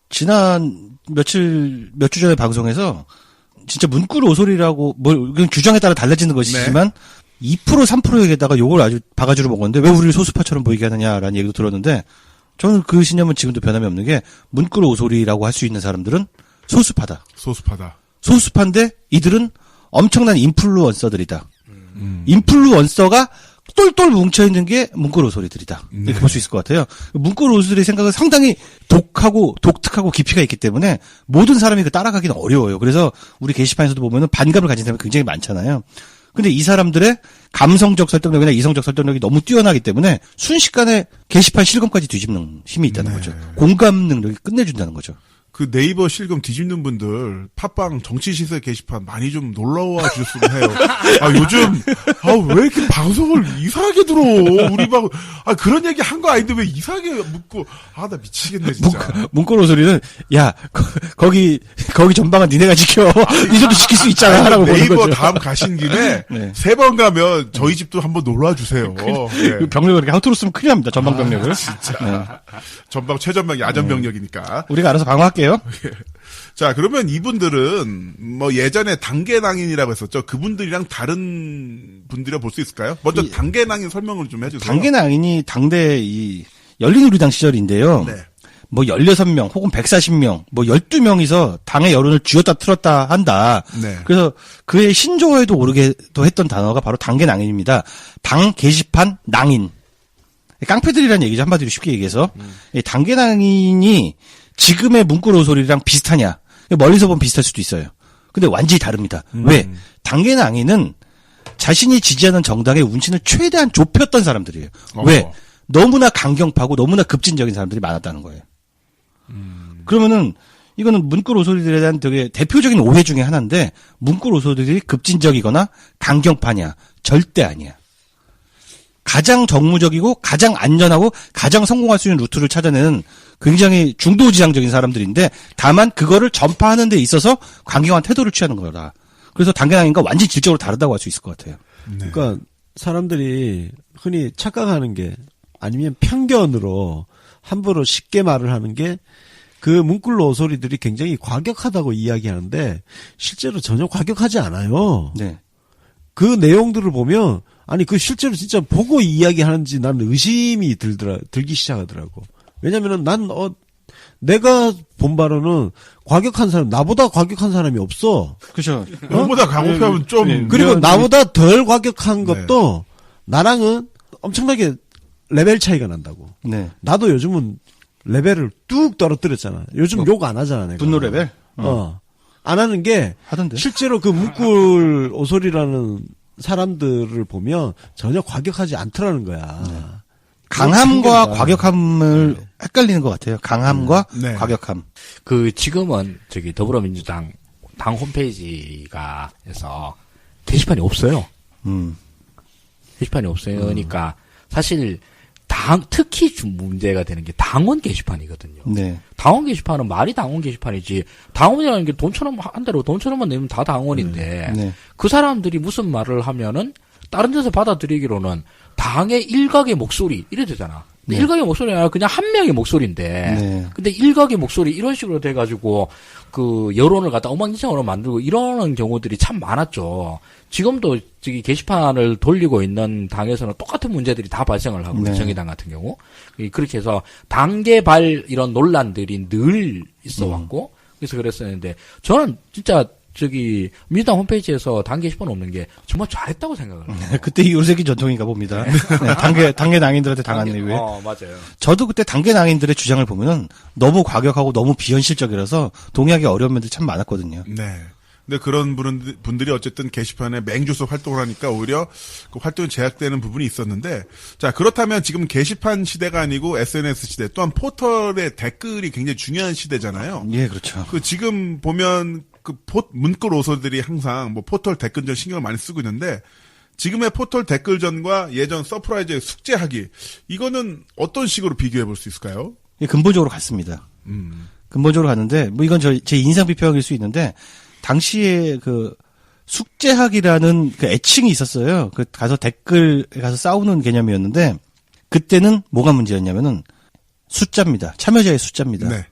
Speaker 7: 지난 몇 주 전에 방송에서 진짜 문구르 오소리라고 뭐 규정에 따라 달라지는 것이지만 2% 3%에다가 요걸 아주 바가지로 먹었는데 왜 우리를 소수파처럼 보이게 하느냐라는 얘기도 들었는데 저는 그 신념은 지금도 변함이 없는 게 문구르 오소리라고 할 수 있는 사람들은 소수파다. 소수파인데 이들은 엄청난 인플루언서들이다. 인플루언서가 똘똘 뭉쳐있는 게 문구르 오소리들이다. 이렇게 볼 수 있을 것 같아요. 문구르 오소리의 생각은 상당히 독특하고 깊이가 있기 때문에 모든 사람이 그 따라가기는 어려워요. 그래서 우리 게시판에서도 보면은 반감을 가진 사람이 굉장히 많잖아요. 근데 이 사람들의 감성적 설득력이나 이성적 설득력이 너무 뛰어나기 때문에 순식간에 게시판 실검까지 뒤집는 힘이 있다는 거죠. 공감 능력이 끝내준다는 거죠.
Speaker 9: 그 네이버 실검 뒤집는 분들 팟빵 정치시세 게시판 많이 좀 놀러와 주셨으면 해요. 아 요즘 왜 이렇게 방송을 이상하게 들어 우리 방 그런 얘기 한 거 아닌데 왜 이상하게 묻고 나 미치겠네 진짜.
Speaker 7: 문구로 소리는 야 거기 전방은 니네가 지켜. 니들도 지킬 수 있잖아 하라고 보는 거죠.
Speaker 9: 네이버 다음 가신 김에
Speaker 7: 네.
Speaker 9: 3번 가면 저희 집도 한번 놀러와 주세요. 네.
Speaker 7: 병력을 이렇게 허투루 쓰면 큰일 납니다. 전방 병력을.
Speaker 9: 진짜.
Speaker 7: 네.
Speaker 9: 전방 최전방 야전 병력이니까.
Speaker 7: 우리가 알아서 방어할게요.
Speaker 9: 자, 그러면 이분들은 뭐 예전에 당계낭인이라고 했었죠. 그분들이랑 다른 분들이라 볼 수 있을까요? 먼저 당계낭인 설명을 좀 해주세요.
Speaker 7: 당계낭인이 당대 이 열린우리당 시절인데요.
Speaker 9: 네.
Speaker 7: 뭐 16명 혹은 140명 뭐 12명이서 당의 여론을 쥐었다 틀었다 한다.
Speaker 9: 네.
Speaker 7: 그래서 그의 신조어에도 오르게도 했던 단어가 바로 당계낭인입니다. 당 게시판 낭인. 깡패들이라는 얘기죠. 한마디로 쉽게 얘기해서. 이 당계낭인이 지금의 문구로 소리랑 비슷하냐? 멀리서 보면 비슷할 수도 있어요. 근데 완전히 다릅니다. 왜? 당계낭인은 자신이 지지하는 정당의 운신을 최대한 좁혔던 사람들이에요. 왜? 너무나 강경파고 너무나 급진적인 사람들이 많았다는 거예요. 그러면은 이거는 문구로 소리들에 대한 되게 대표적인 오해 중에 하나인데 문구로 소리들이 급진적이거나 강경파냐? 절대 아니야. 가장 정무적이고 가장 안전하고 가장 성공할 수 있는 루트를 찾아내는 굉장히 중도지향적인 사람들인데 다만 그거를 전파하는 데 있어서 강경한 태도를 취하는 거라. 그래서 당계낭인과 완전히 질적으로 다르다고 할 수 있을 것 같아요.
Speaker 9: 네.
Speaker 11: 그러니까 사람들이 흔히 착각하는 게 아니면 편견으로 함부로 쉽게 말을 하는 게 그 문꿀로 소리들이 굉장히 과격하다고 이야기하는데 실제로 전혀 과격하지 않아요.
Speaker 7: 네.
Speaker 11: 그 내용들을 보면 아니 그 실제로 진짜 보고 이야기하는지 나는 의심이 들기 시작하더라고. 왜냐면은 난 내가 본 바로는 과격한 사람 나보다 과격한 사람이 없어.
Speaker 7: 그렇죠.
Speaker 9: 너보다 강호표하면 좀
Speaker 11: 그리고 나보다 덜 과격한 것도 나랑은 엄청나게 레벨 차이가 난다고.
Speaker 7: 네.
Speaker 11: 나도 요즘은 레벨을 뚝 떨어뜨렸잖아. 요즘 욕 안 하잖아, 내가.
Speaker 7: 분노 레벨?
Speaker 11: 안 하는 게
Speaker 7: 하던데.
Speaker 11: 실제로 그 문꿀 오소리라는 사람들을 보면 전혀 과격하지 않더라는 거야.
Speaker 7: 네. 강함과 과격함을 헷갈리는 것 같아요. 강함과 과격함.
Speaker 10: 그 지금은 저기 더불어민주당 당 홈페이지가 해서 게시판이 없어요. 게시판이 없어요. 그러니까 사실 특히 문제가 되는 게 당원 게시판이거든요.
Speaker 7: 네.
Speaker 10: 당원 게시판은 말이 당원 게시판이지. 당원이라는 게 돈처럼 한 대로 돈처럼만 내면 다 당원인데
Speaker 7: 네.
Speaker 10: 그 사람들이 무슨 말을 하면은 다른 데서 받아들이기로는 당의 일각의 목소리 이래 되잖아. 근데 일각의 목소리가 아니라 그냥 한 명의 목소리인데 근데 일각의 목소리 이런 식으로 돼가지고 그 여론을 갖다 엉망진창으로 만들고 이러는 경우들이 참 많았죠. 지금도 저기 게시판을 돌리고 있는 당에서는 똑같은 문제들이 다 발생을 하고
Speaker 7: 네.
Speaker 10: 정의당 같은 경우 그렇게 해서 당계발 이런 논란들이 늘 있어 왔고 그래서 그랬었는데 저는 진짜 저기 민주당 홈페이지에서 당 게시판 없는 게 정말 잘했다고 생각을 해요.
Speaker 7: 그때 이후로 생긴 전통인가 봅니다. 네, 당계 낭인들한테 당한 이후에.
Speaker 10: 맞아요.
Speaker 7: 저도 그때 당계 낭인들의 주장을 보면은 너무 과격하고 너무 비현실적이라서 동의하기 어려운 면들이 참 많았거든요.
Speaker 9: 네. 근데 그런 분들이 어쨌든 게시판에 맹주소 활동을 하니까 오히려 그 활동이 제약되는 부분이 있었는데, 자, 그렇다면 지금 게시판 시대가 아니고 SNS 시대, 또한 포털의 댓글이 굉장히 중요한 시대잖아요.
Speaker 7: 예, 그렇죠.
Speaker 9: 그 지금 보면 그 문구 로서들이 항상 뭐 포털 댓글전 신경을 많이 쓰고 있는데, 지금의 포털 댓글전과 예전 서프라이즈의 숙제하기, 이거는 어떤 식으로 비교해 볼 수 있을까요?
Speaker 7: 예, 근본적으로 같습니다. 근본적으로 갔는데, 뭐 이건 제 인상 비평일 수 있는데, 당시에 그 숙제학이라는 그 애칭이 있었어요. 그 가서 댓글 가서 싸우는 개념이었는데 그때는 뭐가 문제였냐면은 숫자입니다. 참여자의 숫자입니다.
Speaker 9: 네.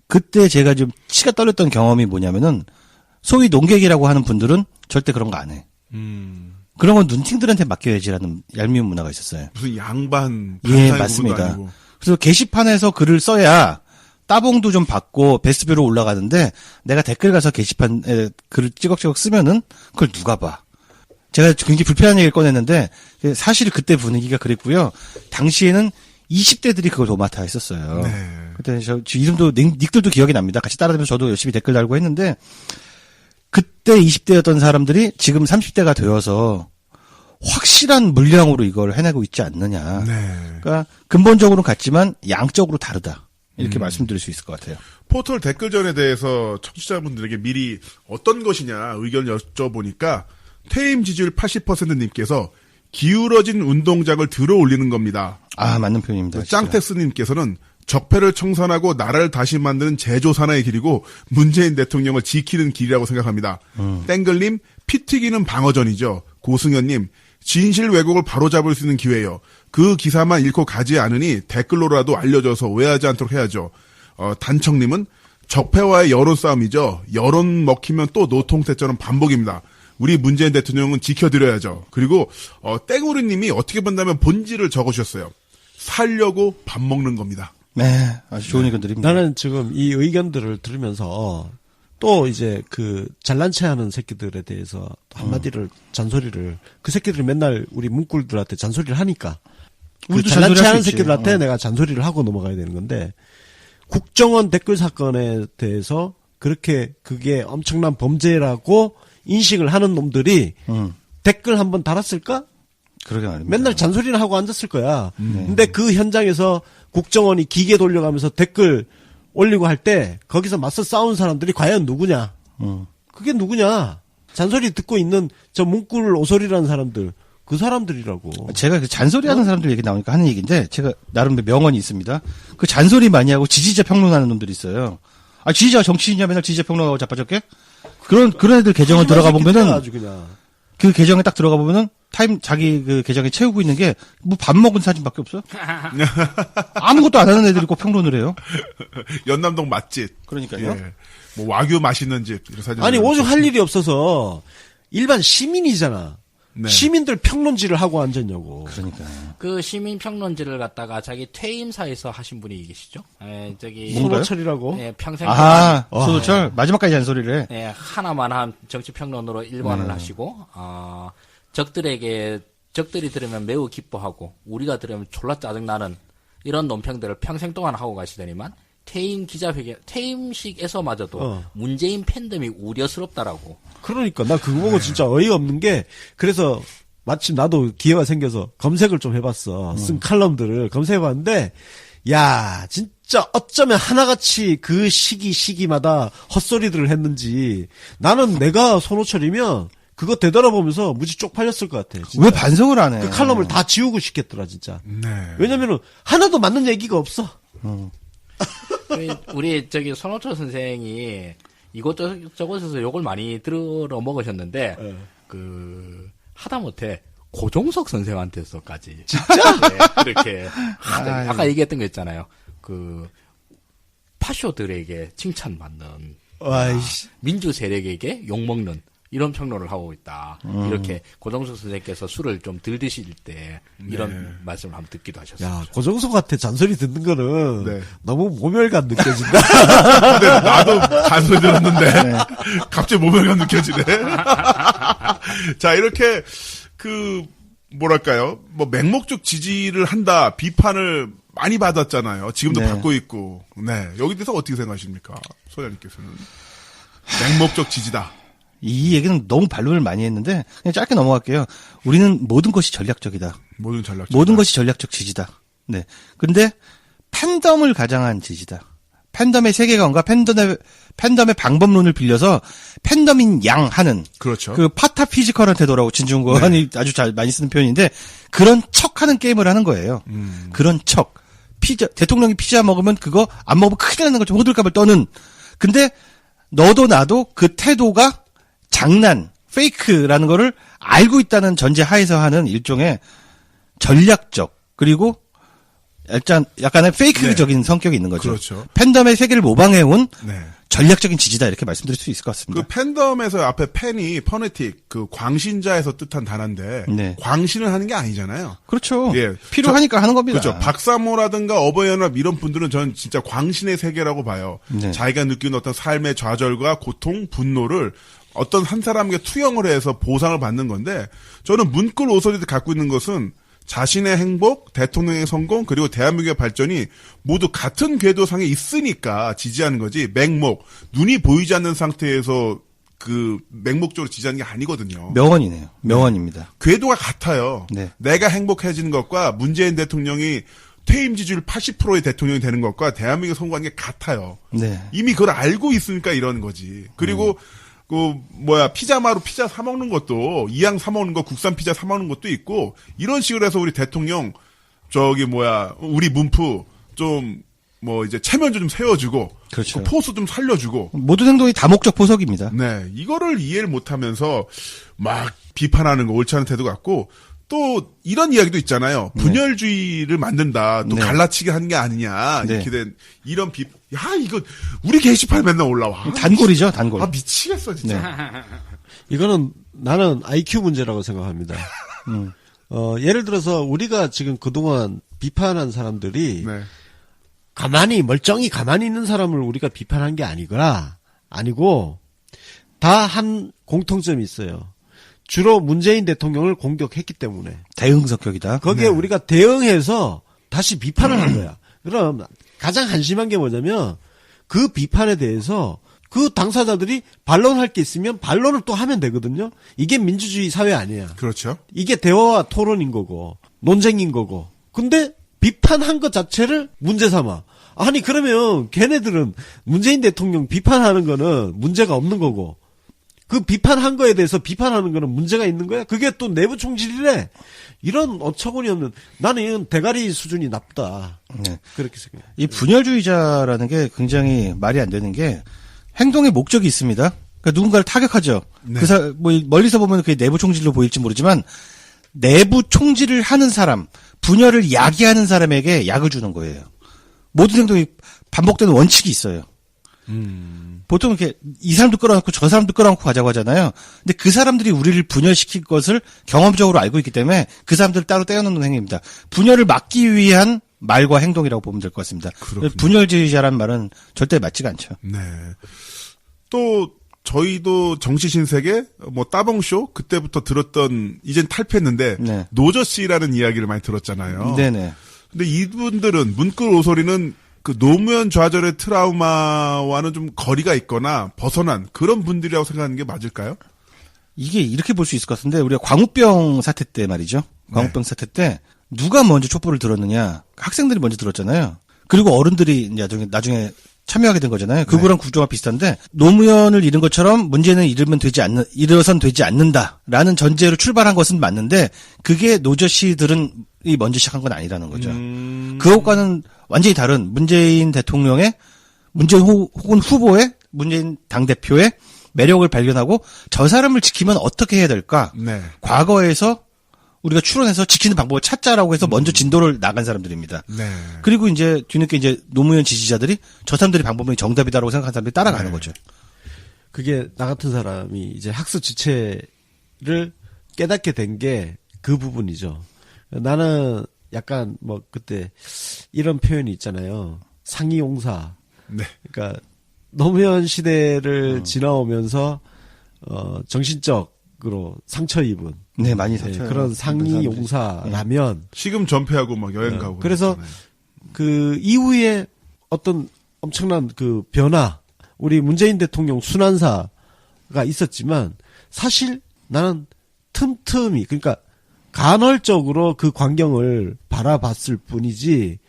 Speaker 7: 그때 제가 좀 치가 떨렸던 경험이 뭐냐면은 소위 농객이라고 하는 분들은 절대 그런 거 안 해. 그런 건 눈팅들한테 맡겨야지라는 얄미운 문화가 있었어요.
Speaker 9: 무슨 양반
Speaker 7: 예,
Speaker 9: 반사의 부분도
Speaker 7: 맞습니다.
Speaker 9: 아니고.
Speaker 7: 그래서 게시판에서 글을 써야 따봉도 좀 받고 베스트뷰로 올라가는데 내가 댓글 가서 게시판에 글을 찌걱찌걱 쓰면은 그걸 누가 봐. 제가 굉장히 불편한 얘기를 꺼냈는데 사실 그때 분위기가 그랬고요. 당시에는 20대들이 그걸 도맡아 했었어요.
Speaker 9: 네.
Speaker 7: 그때 저 이름도 닉들도 기억이 납니다. 같이 따라다니면서 저도 열심히 댓글 달고 했는데 그때 20대였던 사람들이 지금 30대가 되어서 확실한 물량으로 이걸 해내고 있지 않느냐.
Speaker 9: 네.
Speaker 7: 그러니까 근본적으로는 같지만 양적으로 다르다. 이렇게 말씀드릴 수 있을 것 같아요.
Speaker 9: 포털 댓글전에 대해서 청취자분들에게 미리 어떤 것이냐 의견을 여쭤보니까 퇴임 지지율 80%님께서 기울어진 운동장을 들어 올리는 겁니다.
Speaker 7: 아, 맞는 표현입니다.
Speaker 9: 짱텍스님께서는 적폐를 청산하고 나라를 다시 만드는 제조산하의 길이고 문재인 대통령을 지키는 길이라고 생각합니다. 땡글님, 피 튀기는 방어전이죠. 고승현님, 진실 왜곡을 바로잡을 수 있는 기회예요. 그 기사만 읽고 가지 않으니 댓글로라도 알려줘서 오해하지 않도록 해야죠. 단청님은 적폐와의 여론 싸움이죠. 여론 먹히면 또 노통태처럼 반복입니다. 우리 문재인 대통령은 지켜드려야죠. 그리고 땡우리님이 어떻게 본다면 본질을 적어주셨어요. 살려고 밥 먹는 겁니다.
Speaker 7: 네, 아주 좋은 의견들입니다.
Speaker 11: 나는 지금 이 의견들을 들으면서 또 이제 그 잘난 체하는 새끼들에 대해서 한마디를 잔소리를 그 새끼들이 맨날 우리 문꿀들한테 잔소리를 하니까 그 잘난 체하는 새끼들한테 내가 잔소리를 하고 넘어가야 되는 건데 국정원 댓글 사건에 대해서 그렇게 그게 엄청난 범죄라고 인식을 하는 놈들이 댓글 한번 달았을까?
Speaker 7: 그러게 말입니다.
Speaker 11: 맨날 잔소리를 하고 앉았을 거야. 근데 그 현장에서 국정원이 기계 돌려가면서 댓글 올리고 할 때 거기서 맞서 싸운 사람들이 과연 누구냐? 그게 누구냐? 잔소리 듣고 있는 저 문꿀 오소리라는 사람들, 그 사람들이라고.
Speaker 7: 제가 그 잔소리하는 사람들 얘기 나오니까 하는 얘기인데 제가 나름 명언이 있습니다. 그 잔소리 많이 하고 지지자 평론하는 놈들이 있어요. 아, 지지자가 정치인이냐 맨날 지지자 평론하고 자빠졌게? 그런 애들 계정을 들어가 보면은
Speaker 11: 아주 그냥.
Speaker 7: 그 계정에 딱 들어가 보면은 자기 그 계정에 채우고 있는 게 뭐 밥 먹은 사진밖에 없어. 아무것도 안 하는 애들이 꼭 평론을 해요.
Speaker 9: 연남동 맛집.
Speaker 7: 그러니까요.
Speaker 9: 예. 뭐 와규 맛있는 집 이런 사진.
Speaker 11: 아니 오죽 할 일이 없어서 일반 시민이잖아.
Speaker 9: 네.
Speaker 11: 시민들 평론지를 하고 앉았냐고.
Speaker 7: 그러니까.
Speaker 10: 그 시민 평론지를 갖다가 자기 퇴임사에서 하신 분이 계시죠? 저기
Speaker 11: 손호철이라고.
Speaker 10: 네, 평생
Speaker 7: 아, 손호철 마지막까지 잔소리를 해.
Speaker 10: 네, 하나만 한 정치 평론으로 일관을 하시고 적들이 들으면 매우 기뻐하고 우리가 들으면 졸라 짜증나는 이런 논평들을 평생 동안 하고 가시더니만 퇴임 기자회견 퇴임식에서마저도 문재인 팬덤이 우려스럽다라고.
Speaker 11: 그러니까 나 그거 보고 진짜 어이가 없는 게 그래서 마침 나도 기회가 생겨서 검색을 좀 해봤어. 쓴 칼럼들을 검색해봤는데 야 진짜 어쩌면 하나같이 그 시기마다 헛소리들을 했는지 나는 내가 손호철이면 그거 되돌아보면서 무지 쪽팔렸을 것 같아. 진짜.
Speaker 7: 왜 반성을 안 해?
Speaker 11: 그 칼럼을 다 지우고 싶겠더라 진짜.
Speaker 9: 네.
Speaker 11: 왜냐면은 하나도 맞는 얘기가 없어.
Speaker 10: 우리 저기 손호철 선생이 이것저것에서 욕을 많이 들어 먹으셨는데 그 하다못해 고종석 선생한테서까지
Speaker 11: 진짜
Speaker 10: 이렇게 아까 얘기했던 거 있잖아요. 그 파쇼들에게 칭찬받는
Speaker 11: 아이씨.
Speaker 10: 민주 세력에게 욕먹는 이런 평론을 하고 있다. 이렇게 고정석 선생님께서 술을 좀 덜 드실 때 이런 말씀을 한번 듣기도 하셨어요.
Speaker 11: 야, 고정석한테 잔소리 듣는 거는
Speaker 9: 네.
Speaker 11: 너무 모멸감 느껴진다.
Speaker 9: 근데 나도 잔소리 들었는데 갑자기 모멸감 느껴지네. 자, 이렇게 뭐랄까요? 뭐 맹목적 지지를 한다, 비판을 많이 받았잖아요. 지금도
Speaker 7: 네.
Speaker 9: 받고 있고. 네. 여기 대해서 어떻게 생각하십니까? 소장님께서는. 맹목적 지지다.
Speaker 7: 이 얘기는 너무 반론을 많이 했는데 그냥 짧게 넘어갈게요. 우리는 모든 것이 전략적이다. 모든 것이 전략적 지지다. 네. 근데 팬덤을 가장한 지지다. 팬덤의 세계관과 팬덤의 방법론을 빌려서 팬덤인 양 하는
Speaker 9: 그렇죠.
Speaker 7: 그 파타 피지컬한 태도라고 진중권이 아주 잘 많이 쓰는 표현인데 그런 척하는 게임을 하는 거예요. 그런 척. 대통령이 피자 먹으면 그거 안 먹으면 큰일 나는 거죠. 호들갑을 떠는. 근데 너도 나도 그 태도가 장난, 페이크라는 거를 알고 있다는 전제 하에서 하는 일종의 전략적 그리고 약간의 페이크적인 성격이 있는 거죠.
Speaker 9: 그렇죠.
Speaker 7: 팬덤의 세계를 모방해온
Speaker 9: 네.
Speaker 7: 전략적인 지지다 이렇게 말씀드릴 수 있을 것 같습니다.
Speaker 9: 그 팬덤에서 앞에 팬이 퍼네틱 광신자에서 뜻한 단어인데
Speaker 7: 네.
Speaker 9: 광신을 하는 게 아니잖아요.
Speaker 7: 그렇죠.
Speaker 9: 예.
Speaker 7: 필요하니까 하는 겁니다.
Speaker 9: 그렇죠. 박사모라든가 어버이연합 이런 분들은 저는 진짜 광신의 세계라고 봐요.
Speaker 7: 네.
Speaker 9: 자기가 느끼는 어떤 삶의 좌절과 고통, 분노를 어떤 한 사람에게 투영을 해서 보상을 받는 건데 저는 문끌 오소리들 갖고 있는 것은 자신의 행복, 대통령의 성공, 그리고 대한민국의 발전이 모두 같은 궤도상에 있으니까 지지하는 거지, 맹목, 눈이 보이지 않는 상태에서 맹목적으로 지지하는 게 아니거든요.
Speaker 7: 명언이네요. 명언입니다.
Speaker 9: 궤도가 같아요.
Speaker 7: 네.
Speaker 9: 내가 행복해지는 것과 문재인 대통령이 퇴임 지지율 80%의 대통령이 되는 것과 대한민국에 성공하는 게 같아요.
Speaker 7: 네.
Speaker 9: 이미 그걸 알고 있으니까 이러는 거지. 그리고 피자마루 피자 사 먹는 것도 이양 사 먹는 거, 국산 피자 사 먹는 것도 있고 이런 식으로 해서 우리 대통령 우리 문프 좀 이제 체면조 좀 세워주고
Speaker 7: 그렇죠.
Speaker 9: 그 포수 좀 살려주고
Speaker 7: 모든 행동이 다목적 포석입니다.
Speaker 9: 네, 이거를 이해를 못하면서 막 비판하는 거 옳지 않은 태도 같고 또 이런 이야기도 있잖아요. 분열주의를 만든다, 또
Speaker 7: 네.
Speaker 9: 갈라치기 하는 게 아니냐
Speaker 7: 네.
Speaker 9: 이렇게 된 이런 이거 우리 게시판에 맨날 올라와.
Speaker 7: 단골이죠, 단골.
Speaker 9: 미치겠어 진짜.
Speaker 7: 네.
Speaker 11: 이거는 나는 IQ 문제라고 생각합니다. 예를 들어서 우리가 지금 그동안 비판한 사람들이
Speaker 9: 네.
Speaker 11: 멀쩡히 가만히 있는 사람을 우리가 비판한 게 아니고 다 한 공통점이 있어요. 주로 문재인 대통령을 공격했기 때문에.
Speaker 7: 대응 성격이다.
Speaker 11: 거기에 우리가 대응해서 다시 비판을 한 거야. 그럼 가장 한심한 게 뭐냐면 그 비판에 대해서 그 당사자들이 반론할 게 있으면 반론을 또 하면 되거든요. 이게 민주주의 사회 아니야.
Speaker 9: 그렇죠.
Speaker 11: 이게 대화와 토론인 거고 논쟁인 거고. 근데 비판한 것 자체를 문제 삼아. 아니 그러면 걔네들은 문재인 대통령 비판하는 거는 문제가 없는 거고 그 비판한 거에 대해서 비판하는 거는 문제가 있는 거야? 그게 또 내부 총질이래. 이런 어처구니 없는, 나는 이건 대가리 수준이 나쁘다.
Speaker 7: 네.
Speaker 11: 그렇게 생각해요.
Speaker 7: 이 분열주의자라는 게 굉장히 말이 안 되는 게 행동의 목적이 있습니다. 그러니까 누군가를 타격하죠.
Speaker 9: 네.
Speaker 7: 멀리서 보면 그게 내부 총질로 보일지 모르지만 내부 총질을 하는 사람, 분열을 야기하는 사람에게 약을 주는 거예요. 모든 행동이 반복되는 원칙이 있어요. 보통 이렇게 이 사람도 끌어안고 저 사람도 끌어안고 가자고 하잖아요. 근데 그 사람들이 우리를 분열시킬 것을 경험적으로 알고 있기 때문에 그 사람들을 따로 떼어놓는 행위입니다. 분열을 막기 위한 말과 행동이라고 보면 될 것 같습니다.
Speaker 9: 그렇군요.
Speaker 7: 분열주의자란 말은 절대 맞지가 않죠.
Speaker 9: 네. 또 저희도 정치신세계 따봉쇼 그때부터 들었던 이젠 탈피했는데
Speaker 7: 네.
Speaker 9: 노저씨라는 이야기를 많이 들었잖아요.
Speaker 7: 네네.
Speaker 9: 근데 이분들은 문끌 오소리는 그 노무현 좌절의 트라우마와는 좀 거리가 있거나 벗어난 그런 분들이라고 생각하는 게 맞을까요?
Speaker 7: 이게 이렇게 볼 수 있을 것 같은데 우리가 광우병 사태 때 말이죠. 광우병 사태 때 누가 먼저 촛불을 들었느냐? 학생들이 먼저 들었잖아요. 그리고 어른들이 나중에 참여하게 된 거잖아요. 그거랑 구조가 비슷한데 노무현을 잃은 것처럼 문제는 잃어선 되지 않는다라는 전제로 출발한 것은 맞는데 그게 노저씨들은 먼저 시작한 건 아니라는 거죠. 그것과는 완전히 다른 문재인 대통령의 혹은 후보의 문재인 당대표의 매력을 발견하고 저 사람을 지키면 어떻게 해야 될까?
Speaker 9: 네.
Speaker 7: 과거에서 우리가 추론해서 지키는 방법을 찾자라고 해서 먼저 진도를 나간 사람들입니다.
Speaker 9: 네.
Speaker 7: 그리고 이제 뒤늦게 노무현 지지자들이 저 사람들이 방법이 정답이다라고 생각하는 사람들이 따라가는 거죠.
Speaker 11: 그게 나 같은 사람이 이제 학습 지체를 깨닫게 된 게 그 부분이죠. 나는 약간 뭐 그때 이런 표현이 있잖아요. 상이용사.
Speaker 9: 네.
Speaker 11: 그러니까 노무현 시대를 지나오면서 정신적으로 상처 입은
Speaker 7: 네, 많이 상처
Speaker 11: 그런 상이용사라면
Speaker 9: 시금 전폐하고 막 여행 가고.
Speaker 11: 그래서
Speaker 9: 그랬잖아요.
Speaker 11: 그 이후에 어떤 엄청난 그 변화, 우리 문재인 대통령 순환사가 있었지만 사실 나는 틈틈이 그러니까 간헐적으로 그 광경을 바라봤을 뿐이지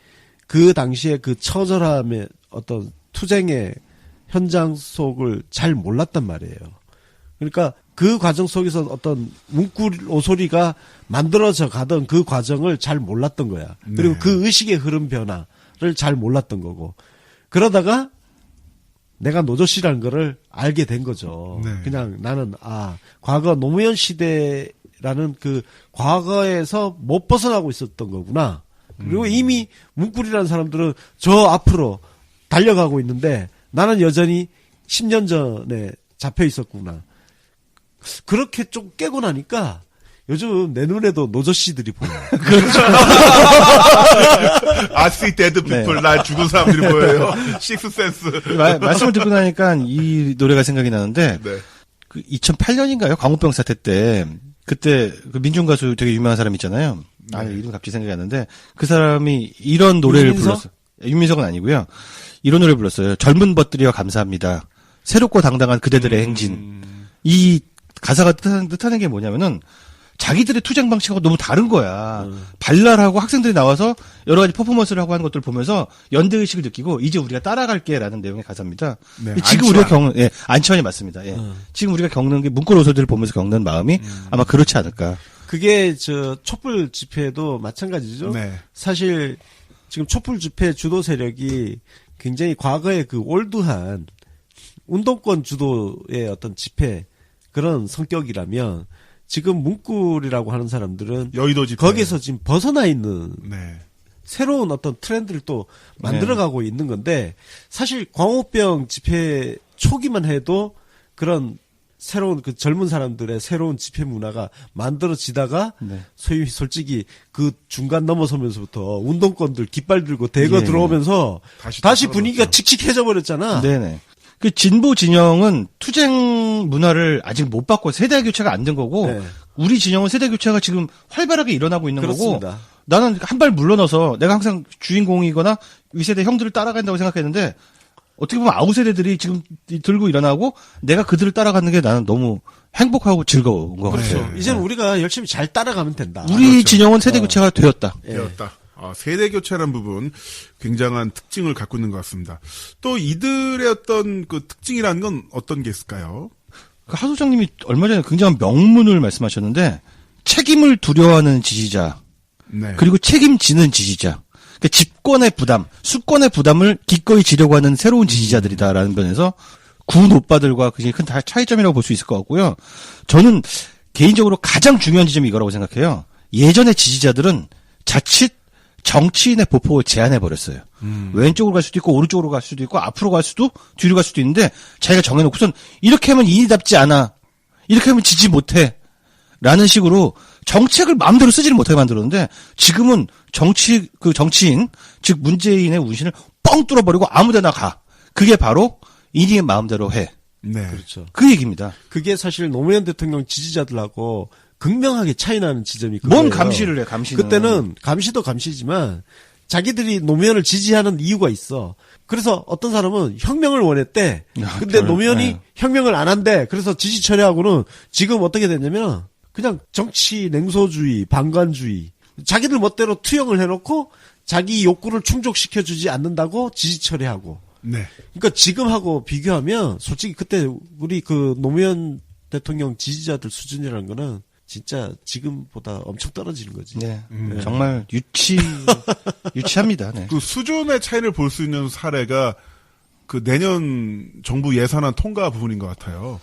Speaker 11: 그 당시에 그 처절함의 어떤 투쟁의 현장 속을 잘 몰랐단 말이에요. 그러니까 그 과정 속에서 어떤 문구 오소리가 만들어져 가던 그 과정을 잘 몰랐던 거야. 그리고
Speaker 9: 네.
Speaker 11: 그 의식의 흐름 변화를 잘 몰랐던 거고. 그러다가 내가 노조씨라는 거를 알게 된 거죠.
Speaker 9: 네.
Speaker 11: 그냥 나는 과거 노무현 시대라는 그 과거에서 못 벗어나고 있었던 거구나. 그리고 이미 문구리라는 사람들은 저 앞으로 달려가고 있는데 나는 여전히 10년 전에 잡혀 있었구나. 그렇게 좀 깨고 나니까 요즘 내 눈에도 노조씨들이 보여.
Speaker 9: I see dead people. 날 죽은 사람들이 보여요. 식스센스.
Speaker 7: 말씀을 듣고 나니까 이 노래가 생각이 나는데
Speaker 9: 네.
Speaker 7: 그 2008년인가요? 광우병 사태 때 그때 그 민중 가수 되게 유명한 사람 있잖아요. 이름 갑자기 생각이 안 나는데 그 사람이 이런 노래를
Speaker 11: 윤민석?
Speaker 7: 불렀어요. 윤민석은 아니고요. 이런 노래를 불렀어요. 젊은 벗들이여 감사합니다. 새롭고 당당한 그대들의 행진. 이 가사가 뜻하는 게 뭐냐면은 자기들의 투쟁 방식하고 너무 다른 거야. 발랄하고 학생들이 나와서 여러 가지 퍼포먼스를 하고 하는 것들을 보면서 연대의식을 느끼고 이제 우리가 따라갈게라는 내용의 가사입니다.
Speaker 9: 네,
Speaker 7: 지금
Speaker 9: 안치환.
Speaker 7: 우리가 겪는, 안치환이 맞습니다. 예. 지금 우리가 겪는 게 문구 로소들을 보면서 겪는 마음이 아마 그렇지 않을까.
Speaker 11: 그게 저 촛불 집회도 마찬가지죠.
Speaker 9: 네.
Speaker 11: 사실 지금 촛불 집회 주도 세력이 굉장히 과거의 그 올드한 운동권 주도의 어떤 집회 그런 성격이라면 지금 문구리라고 하는 사람들은
Speaker 9: 여의도 집회.
Speaker 11: 거기서 지금 벗어나 있는
Speaker 9: 네.
Speaker 11: 새로운 어떤 트렌드를 또 만들어가고 있는 건데 사실 광우병 집회 초기만 해도 그런 새로운 그 젊은 사람들의 새로운 집회 문화가 만들어지다가 소위 솔직히 그 중간 넘어서면서부터 운동권들 깃발 들고 대거
Speaker 7: 예.
Speaker 11: 들어오면서 다시 분위기가 칙칙해져 버렸잖아.
Speaker 7: 네네. 그 진보 진영은 투쟁 문화를 아직 못 바꿔 세대 교체가 안 된 거고
Speaker 11: 네.
Speaker 7: 우리 진영은 세대 교체가 지금 활발하게 일어나고 있는
Speaker 11: 그렇습니다.
Speaker 7: 거고 나는 한 발 물러나서 내가 항상 주인공이거나 위세대 형들을 따라간다고 생각했는데 어떻게 보면 아웃 세대들이 지금 들고 일어나고 내가 그들을 따라가는 게 나는 너무 행복하고 즐거운 것
Speaker 11: 그렇죠.
Speaker 7: 같아요.
Speaker 11: 이제는 우리가 열심히 잘 따라가면 된다.
Speaker 7: 우리
Speaker 9: 그렇죠.
Speaker 7: 진영은 세대 교체가 되었다.
Speaker 9: 되었다. 세대 교체라는 부분 굉장한 특징을 갖고 있는 것 같습니다. 또 이들의 어떤 그 특징이라는 건 어떤 게 있을까요?
Speaker 7: 하 소장님이 얼마 전에 굉장한 명문을 말씀하셨는데 책임을 두려워하는 지지자
Speaker 9: 네.
Speaker 7: 그리고 책임지는 지지자 그러니까 집권의 부담, 수권의 부담을 기꺼이 지려고 하는 새로운 지지자들이다라는 면에서 군 오빠들과 굉장히 큰 차이점이라고 볼 수 있을 것 같고요. 저는 개인적으로 가장 중요한 지점이 이거라고 생각해요. 예전의 지지자들은 자칫 정치인의 보폭을 제한해버렸어요. 왼쪽으로 갈 수도 있고 오른쪽으로 갈 수도 있고 앞으로 갈 수도 뒤로 갈 수도 있는데 자기가 정해놓고선 이렇게 하면 인이답지 않아. 이렇게 하면 지지 못해. 라는 식으로 정책을 마음대로 쓰지를 못하게 만들었는데 지금은 정치인 즉 문재인의 운신을 뻥 뚫어버리고 아무데나 가. 그게 바로 인이의 마음대로 해.
Speaker 9: 네.
Speaker 11: 그렇죠.
Speaker 7: 그 얘기입니다.
Speaker 11: 그게 사실 노무현 대통령 지지자들하고 극명하게 차이나는 지점이 그거예요.
Speaker 7: 뭔 감시를 해, 감시는.
Speaker 11: 그때는 감시도 감시지만 자기들이 노무현을 지지하는 이유가 있어. 그래서 어떤 사람은 혁명을 원했대. 근데 노무현이 혁명을 안 한대. 그래서 지지 철회하고는 지금 어떻게 됐냐면 그냥 정치 냉소주의, 방관주의. 자기들 멋대로 투영을 해놓고 자기 욕구를 충족시켜주지 않는다고 지지 철회하고.
Speaker 9: 네.
Speaker 11: 그러니까 지금하고 비교하면 솔직히 그때 우리 그 노무현 대통령 지지자들 수준이라는 거는 진짜 지금보다 엄청 떨어지는 거지.
Speaker 7: 네. 정말 유치합니다. 네.
Speaker 9: 그 수준의 차이를 볼 수 있는 사례가 그 내년 정부 예산안 통과 부분인 것 같아요.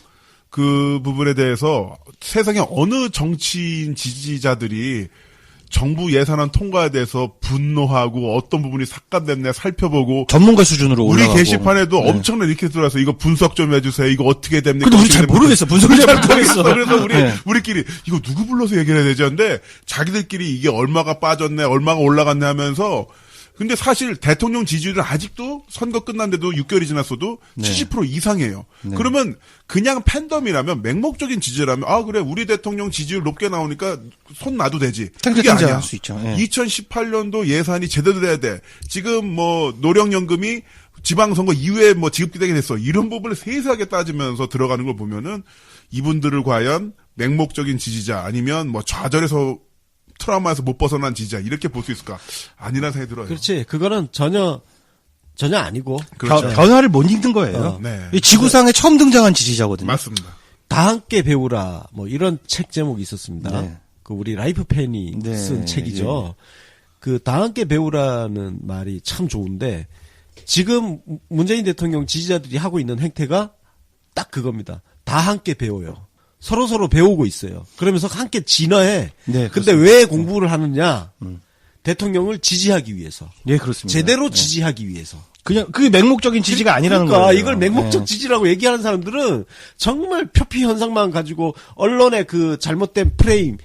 Speaker 9: 그 부분에 대해서 세상에 어느 정치인 지지자들이 정부 예산안 통과에 대해서 분노하고 어떤 부분이 삭감됐냐 살펴보고
Speaker 7: 전문가 수준으로
Speaker 9: 우리
Speaker 7: 올라가고.
Speaker 9: 게시판에도 엄청난 리퀘스트 들어와서 이거 분석 좀 해주세요. 이거 어떻게 됩니까?
Speaker 7: 근데 우리
Speaker 9: 어떻게
Speaker 7: 잘
Speaker 9: 됩니까?
Speaker 7: 모르겠어. 분석을 잘 모르겠어.
Speaker 9: 그래서
Speaker 7: 네.
Speaker 9: 우리끼리 이거 누구 불러서 얘기를 해야 되지? 근데 자기들끼리 이게 얼마가 빠졌네, 얼마가 올라갔네 하면서 근데 사실 대통령 지지율은 아직도 선거 끝났는데도 6개월이 지났어도
Speaker 7: 네.
Speaker 9: 70% 이상이에요.
Speaker 7: 네.
Speaker 9: 그러면 그냥 팬덤이라면 맹목적인 지지라면 아 그래 우리 대통령 지지율 높게 나오니까 손 놔도 되지. 그게 아니야.
Speaker 7: 할 수 있죠. 예.
Speaker 9: 2018년도 예산이 제대로 돼야 돼. 지금 뭐 노령연금이 지방선거 이후에 뭐 지급되게 됐어. 이런 부분을 세세하게 따지면서 들어가는 걸 보면은 이분들을 과연 맹목적인 지지자 아니면 뭐 좌절해서 트라우마에서 못 벗어난 지지자 이렇게 볼 수 있을까? 아니라는 생각이 들어요.
Speaker 11: 그렇지. 그거는 전혀 아니고.
Speaker 9: 그렇죠.
Speaker 7: 변화를 못 읽는 거예요.
Speaker 9: 네.
Speaker 7: 이 지구상에 처음 등장한 지지자거든요.
Speaker 9: 맞습니다.
Speaker 11: 다 함께 배우라 뭐 이런 책 제목이 있었습니다.
Speaker 7: 네.
Speaker 11: 그 우리 라이프 팬이
Speaker 7: 네.
Speaker 11: 쓴 책이죠. 그 다 함께 배우라는 말이 참 좋은데 지금 문재인 대통령 지지자들이 하고 있는 행태가 딱 그겁니다. 다 함께 배워요. 서로 배우고 있어요. 그러면서 함께 진화해.
Speaker 7: 네,
Speaker 11: 근데 왜 공부를 하느냐? 대통령을 지지하기 위해서.
Speaker 7: 예, 그렇습니다.
Speaker 11: 제대로
Speaker 7: 네.
Speaker 11: 지지하기 위해서.
Speaker 7: 그냥 그게 맹목적인 지지가 아니라는
Speaker 11: 그러니까
Speaker 7: 거예요.
Speaker 11: 이걸 맹목적
Speaker 7: 네.
Speaker 11: 지지라고 얘기하는 사람들은 정말 표피 현상만 가지고 언론의 그 잘못된 프레임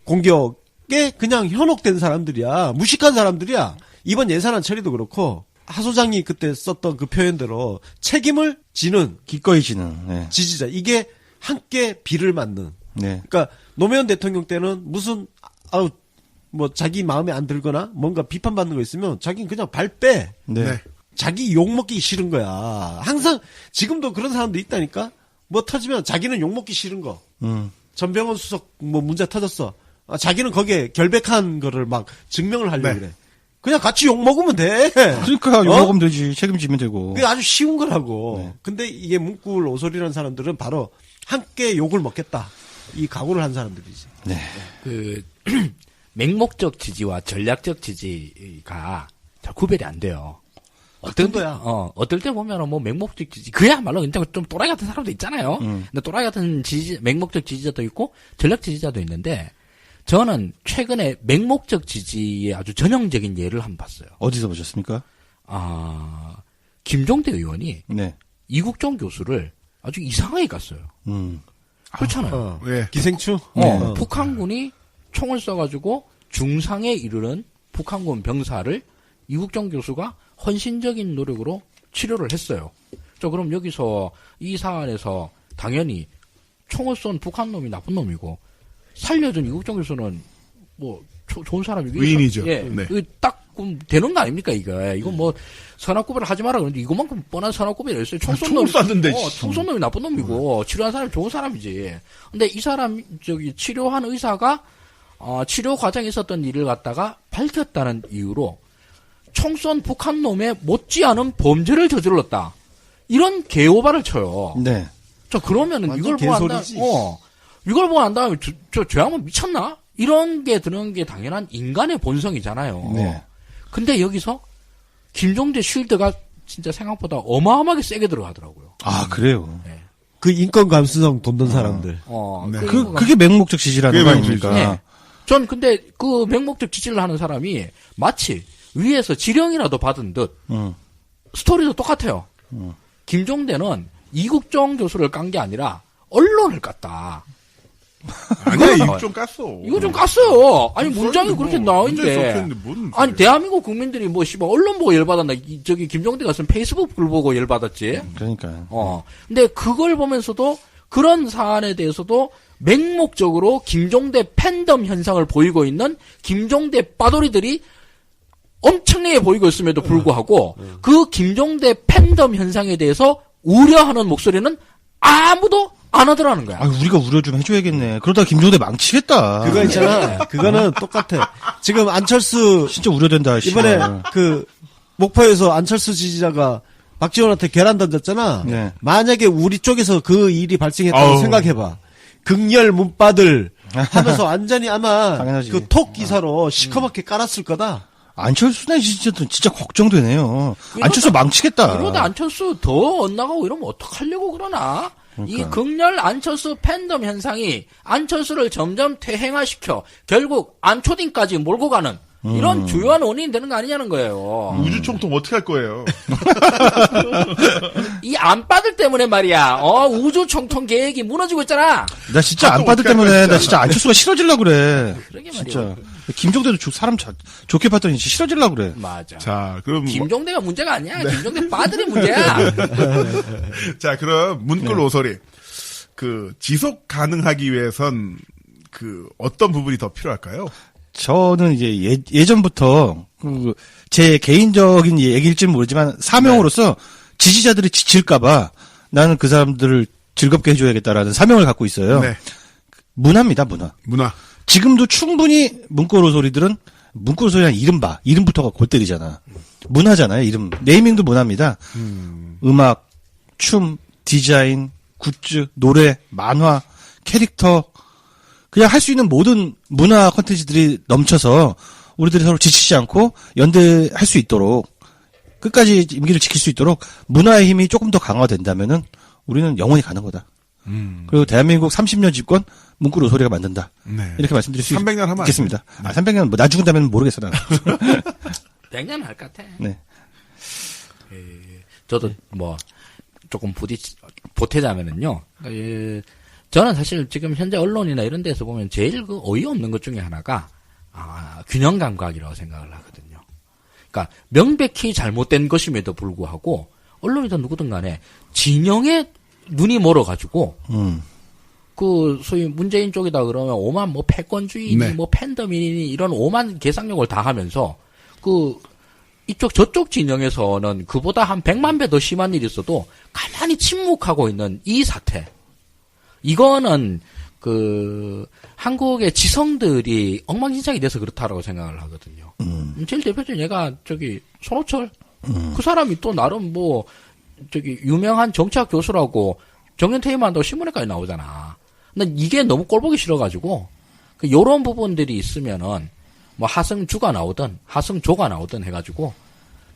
Speaker 11: 공격에 그냥 현혹된 사람들이야. 무식한 사람들이야. 이번 예산안 처리도 그렇고 하 소장이 그때 썼던 그 표현대로 책임을 지는
Speaker 7: 기꺼이 지는. 네.
Speaker 11: 지지자. 이게 함께 비를 맞는.
Speaker 7: 네.
Speaker 11: 그러니까 노무현 대통령 때는 무슨 뭐 자기 마음에 안 들거나 뭔가 비판받는 거 있으면 자기는 그냥 발 빼.
Speaker 7: 네.
Speaker 11: 자기 욕먹기 싫은 거야. 항상 지금도 그런 사람도 있다니까. 뭐 터지면 자기는 욕먹기 싫은 거. 전병헌 수석 뭐 문제 터졌어. 자기는 거기에 결백한 거를 막 증명을 하려고 그래. 그냥 같이 욕먹으면 돼.
Speaker 7: 그러니까 욕먹으면 되지. 책임지면 되고.
Speaker 11: 그게 아주 쉬운 거라고.
Speaker 7: 네.
Speaker 11: 근데 이게 문구를 오소리라는 사람들은 바로 함께 욕을 먹겠다. 이 각오를 한 사람들이지.
Speaker 7: 네.
Speaker 10: 그 맹목적 지지와 전략적 지지가 잘 구별이 안 돼요.
Speaker 11: 어떤 거야?
Speaker 10: 어떨 때 보면은 뭐 맹목적 지지, 그야말로 진짜 좀 또라이 같은 사람도 있잖아요. 근데 또라이 같은 맹목적 지지자도 있고 전략 지지자도 있는데 저는 최근에 맹목적 지지의 아주 전형적인 예를 한번 봤어요.
Speaker 7: 어디서 보셨습니까?
Speaker 10: 김종대 의원이
Speaker 7: 네.
Speaker 10: 이국종 교수를 아주 이상하게 갔어요. 그렇잖아요.
Speaker 9: 예.
Speaker 11: 기생충?
Speaker 10: 북한군이 총을 쏴가지고 중상에 이르는 북한군 병사를 이국종 교수가 헌신적인 노력으로 치료를 했어요. 자, 그럼 여기서 이 사안에서 당연히 총을 쏜 북한 놈이 나쁜 놈이고 살려준 이국종 교수는 뭐 좋은 사람이고
Speaker 9: 의인이죠.
Speaker 10: 예,
Speaker 9: 네.
Speaker 10: 딱 되는 거 아닙니까 이거? 이거 뭐 선악구별을 하지 마라 그러는데 이것만큼 뻔한 선악구별이 있어요. 총 쏜 놈이
Speaker 9: 쐈는데.
Speaker 10: 총 쏜 놈이 나쁜 놈이고 치료한 사람이 좋은 사람이지. 근데 이 사람 치료한 의사가 치료 과정에 있었던 일을 갖다가 밝혔다는 이유로 총 쏜 북한 놈에 못지않은 범죄를 저질렀다. 이런 개오바를 쳐요.
Speaker 7: 네.
Speaker 10: 자, 그러면은 이걸 보고 한 다음에, 이걸 보고 난 다음에 저 양반 미쳤나? 이런 게 드는 게 당연한 인간의 본성이잖아요.
Speaker 7: 네.
Speaker 10: 근데 여기서 김종대 쉴드가 진짜 생각보다 어마어마하게 세게 들어가더라고요.
Speaker 7: 아, 그래요.
Speaker 10: 네.
Speaker 11: 그 인권 감수성 돋는 사람들.
Speaker 9: 네.
Speaker 7: 그게 맹목적 지지라는 거
Speaker 9: 그게
Speaker 7: 아닙니까?
Speaker 10: 네. 전 근데 그 맹목적 지지를 하는 사람이 마치 위에서 지령이라도 받은 듯 스토리도 똑같아요. 김종대는 이국종 교수를 깐 게 아니라 언론을 깠다.
Speaker 9: 아니야, 이거 좀 깠어.
Speaker 10: 이거 좀 깠어요. 아니 문장이 그렇게 나와 있는데. 아니 대한민국 국민들이 뭐 씨발 언론 보고 열받았나? 저기 김종대가 쓴 페이스북 글 보고 열받았지.
Speaker 7: 그러니까.
Speaker 10: 근데 그걸 보면서도 그런 사안에 대해서도 맹목적으로 김종대 팬덤 현상을 보이고 있는 김종대 빠돌이들이 엄청나게 보이고 있음에도 불구하고 그 김종대 팬덤 현상에 대해서 우려하는 목소리는 아무도 안 하더라는 거야.
Speaker 7: 아, 우리가 우려 좀 해줘야겠네. 그러다 김종대 망치겠다.
Speaker 11: 그거 있잖아. 그거는 똑같아. 지금 안철수
Speaker 7: 진짜 우려된다.
Speaker 11: 이번에
Speaker 7: 씨발.
Speaker 11: 그 목포에서 안철수 지지자가 박지원한테 계란 던졌잖아.
Speaker 7: 네.
Speaker 11: 만약에 우리 쪽에서 그 일이 발생했다고 생각해봐. 극렬 문바들 하면서 완전히 아마
Speaker 7: 당연하지.
Speaker 11: 그 톡 기사로 시커멓게 깔았을 거다.
Speaker 7: 안철수네 진짜 걱정되네요. 안철수 망치겠다.
Speaker 10: 그러다 안철수 더 엇나가고 이러면 어떡하려고 그러나? 이 극렬 안철수 팬덤 현상이 안철수를 점점 퇴행화시켜 결국 안초딩까지 몰고 가는 이런 주요한 원인이 되는 거 아니냐는 거예요.
Speaker 9: 우주총통 어떻게 할 거예요?
Speaker 10: 이 안빠들 때문에 말이야. 우주총통 계획이 무너지고 있잖아.
Speaker 7: 나 진짜 안빠들 때문에 나 진짜 안철수가 싫어지려고 그래.
Speaker 10: 그러게
Speaker 7: 진짜.
Speaker 10: 말이야.
Speaker 7: 김종대도 사람 좋게 봤더니 진짜 싫어지려고 그래.
Speaker 10: 맞아.
Speaker 9: 자, 그럼
Speaker 10: 김종대가 문제가 아니야. 김종대 빠들이 문제야.
Speaker 9: 자, 그럼 문구 로소리. 지속 가능하기 위해선 어떤 부분이 더 필요할까요?
Speaker 7: 저는 이제 예전부터 제 개인적인 얘기일지는 모르지만 사명으로서 지지자들이 지칠까봐 나는 그 사람들을 즐겁게 해줘야겠다라는 사명을 갖고 있어요.
Speaker 9: 네.
Speaker 7: 문화입니다, 문화. 지금도 충분히 문구로 소리들은 문구로 소리란 이름부터가 골 때리잖아. 문화잖아요, 이름. 네이밍도 문화입니다. 음악, 춤, 디자인, 굿즈, 노래, 만화, 캐릭터, 그냥 할 수 있는 모든 문화 콘텐츠들이 넘쳐서 우리들이 서로 지치지 않고 연대할 수 있도록 끝까지 임기를 지킬 수 있도록 문화의 힘이 조금 더 강화된다면은 우리는 영원히 가는 거다. 그리고 대한민국 30년 집권 문구로 소리가 만든다.
Speaker 9: 네.
Speaker 7: 이렇게 말씀드릴 수
Speaker 9: 300년 하면
Speaker 7: 있겠습니다. 300년 나 죽은다면 모르겠어 나는.
Speaker 10: 100년 할 것 같아.
Speaker 7: 네.
Speaker 10: 저도 조금 보태자면은요. 저는 사실 지금 현재 언론이나 이런 데서 보면 제일 어이없는 것 중에 하나가 균형 감각이라고 생각을 하거든요. 그러니까 명백히 잘못된 것임에도 불구하고 언론이든 누구든 간에 진영에 눈이 멀어가지고 소위 문재인 쪽이다 그러면 오만 패권주의니
Speaker 9: 네.
Speaker 10: 팬덤이니 이런 오만 개상력을 다 하면서 저쪽 진영에서는 그보다 한 100만 배 더 심한 일이 있어도 가만히 침묵하고 있는 이 사태. 이거는 한국의 지성들이 엉망진창이 돼서 그렇다라고 생각을 하거든요. 제일 대표적인 얘가 손호철. 그 사람이 또 나름 유명한 정치학 교수라고 정년 퇴임한다고 신문에까지 나오잖아. 근데 이게 너무 꼴보기 싫어가지고 요런 부분들이 있으면은 하승주가 나오든 하승조가 나오든 해가지고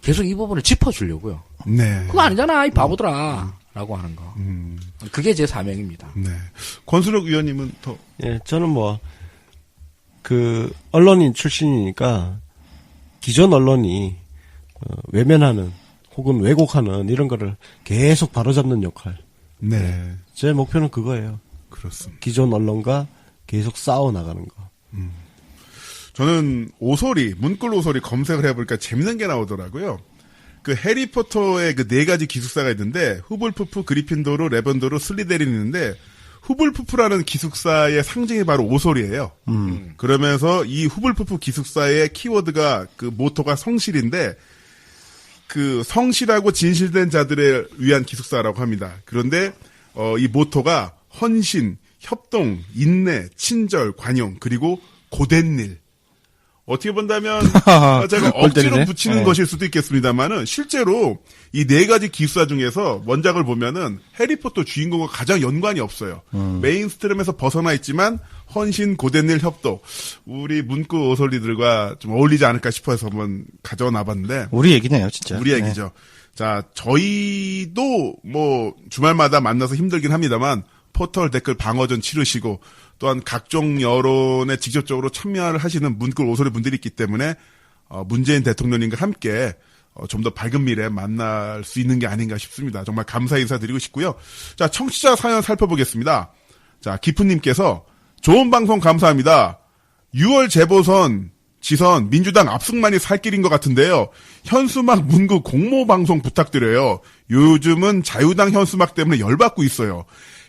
Speaker 10: 계속 이 부분을 짚어주려고요.
Speaker 9: 네.
Speaker 10: 그거 아니잖아, 이 바보들아. 라고 하는 거. 그게 제 사명입니다.
Speaker 9: 네. 권순옥 의원님은 더.
Speaker 11: 예, 저는 언론인 출신이니까 기존 언론이 외면하는 혹은 왜곡하는 이런 거를 계속 바로잡는 역할.
Speaker 9: 네.
Speaker 11: 제 목표는 그거예요.
Speaker 9: 그렇습니다.
Speaker 11: 기존 언론과 계속 싸워나가는 거.
Speaker 9: 저는 문꿀 오소리 검색을 해보니까 재밌는 게 나오더라고요. 해리포터의 4가지 기숙사가 있는데, 후블푸프, 그리핀도르, 레번도르, 슬리데린이 있는데, 후블푸프라는 기숙사의 상징이 바로 오소리예요. 그러면서 이 후블푸프 기숙사의 키워드가, 모토가 성실인데, 성실하고 진실된 자들을 위한 기숙사라고 합니다. 그런데, 이 모토가 헌신, 협동, 인내, 친절, 관용, 그리고 고된 일. 어떻게 본다면 제가 억지로 붙이는 것일 수도 있겠습니다만은 실제로 이 4가지 기숙사 중에서 원작을 보면은 해리포터 주인공과 가장 연관이 없어요. 메인스트림에서 벗어나 있지만 헌신, 고된 일, 협동. 우리 문구 오솔리들과 좀 어울리지 않을까 싶어서 한번 가져와 놔봤는데
Speaker 7: 우리 얘기네요, 진짜.
Speaker 9: 우리 얘기죠. 네. 자, 저희도 주말마다 만나서 힘들긴 합니다만 포털 댓글 방어전 치르시고 또한 각종 여론에 직접적으로 참여를 하시는 문꿀 오소리 분들이 있기 때문에 문재인 대통령님과 함께 좀 더 밝은 미래 만날 수 있는 게 아닌가 싶습니다. 정말 감사 인사드리고 싶고요. 자, 청취자 사연 살펴보겠습니다. 자, 기프님께서 좋은 방송 감사합니다. 6월 재보선 지선 민주당 압승만이 살 길인 것 같은데요. 현수막 문구 공모 방송 부탁드려요. 요즘은 자유당 현수막 때문에 열받고 있어요.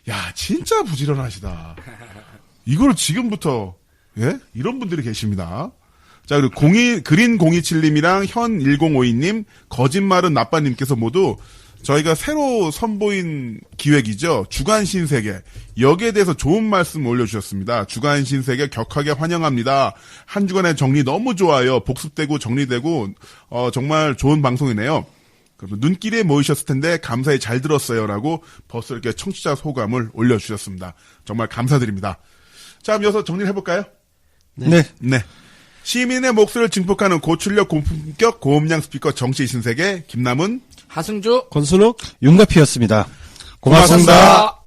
Speaker 9: 야, 진짜 부지런하시다. 이걸 지금부터, 예? 이런 분들이 계십니다. 자, 그리고 그린 027님이랑 현 1052님, 거짓말은 나빠님께서 모두 저희가 새로 선보인 기획이죠. 주간 신세계. 여기에 대해서 좋은 말씀 올려주셨습니다. 주간 신세계 격하게 환영합니다. 한 주간의 정리 너무 좋아요. 복습되고 정리되고, 정말 좋은 방송이네요. 그러면 눈길에 모이셨을 텐데 감사히 잘 들었어요. 라고 벌써 이렇게 청취자 소감을 올려주셨습니다. 정말 감사드립니다. 자, 그럼 이어서 정리를 해볼까요?
Speaker 7: 네.
Speaker 9: 네. 시민의 목소리를 증폭하는 고출력 고품격 고음량 스피커 정치 신세계 김남훈
Speaker 10: 하승주
Speaker 11: 권순욱
Speaker 7: 윤가피였습니다.
Speaker 9: 고맙습니다.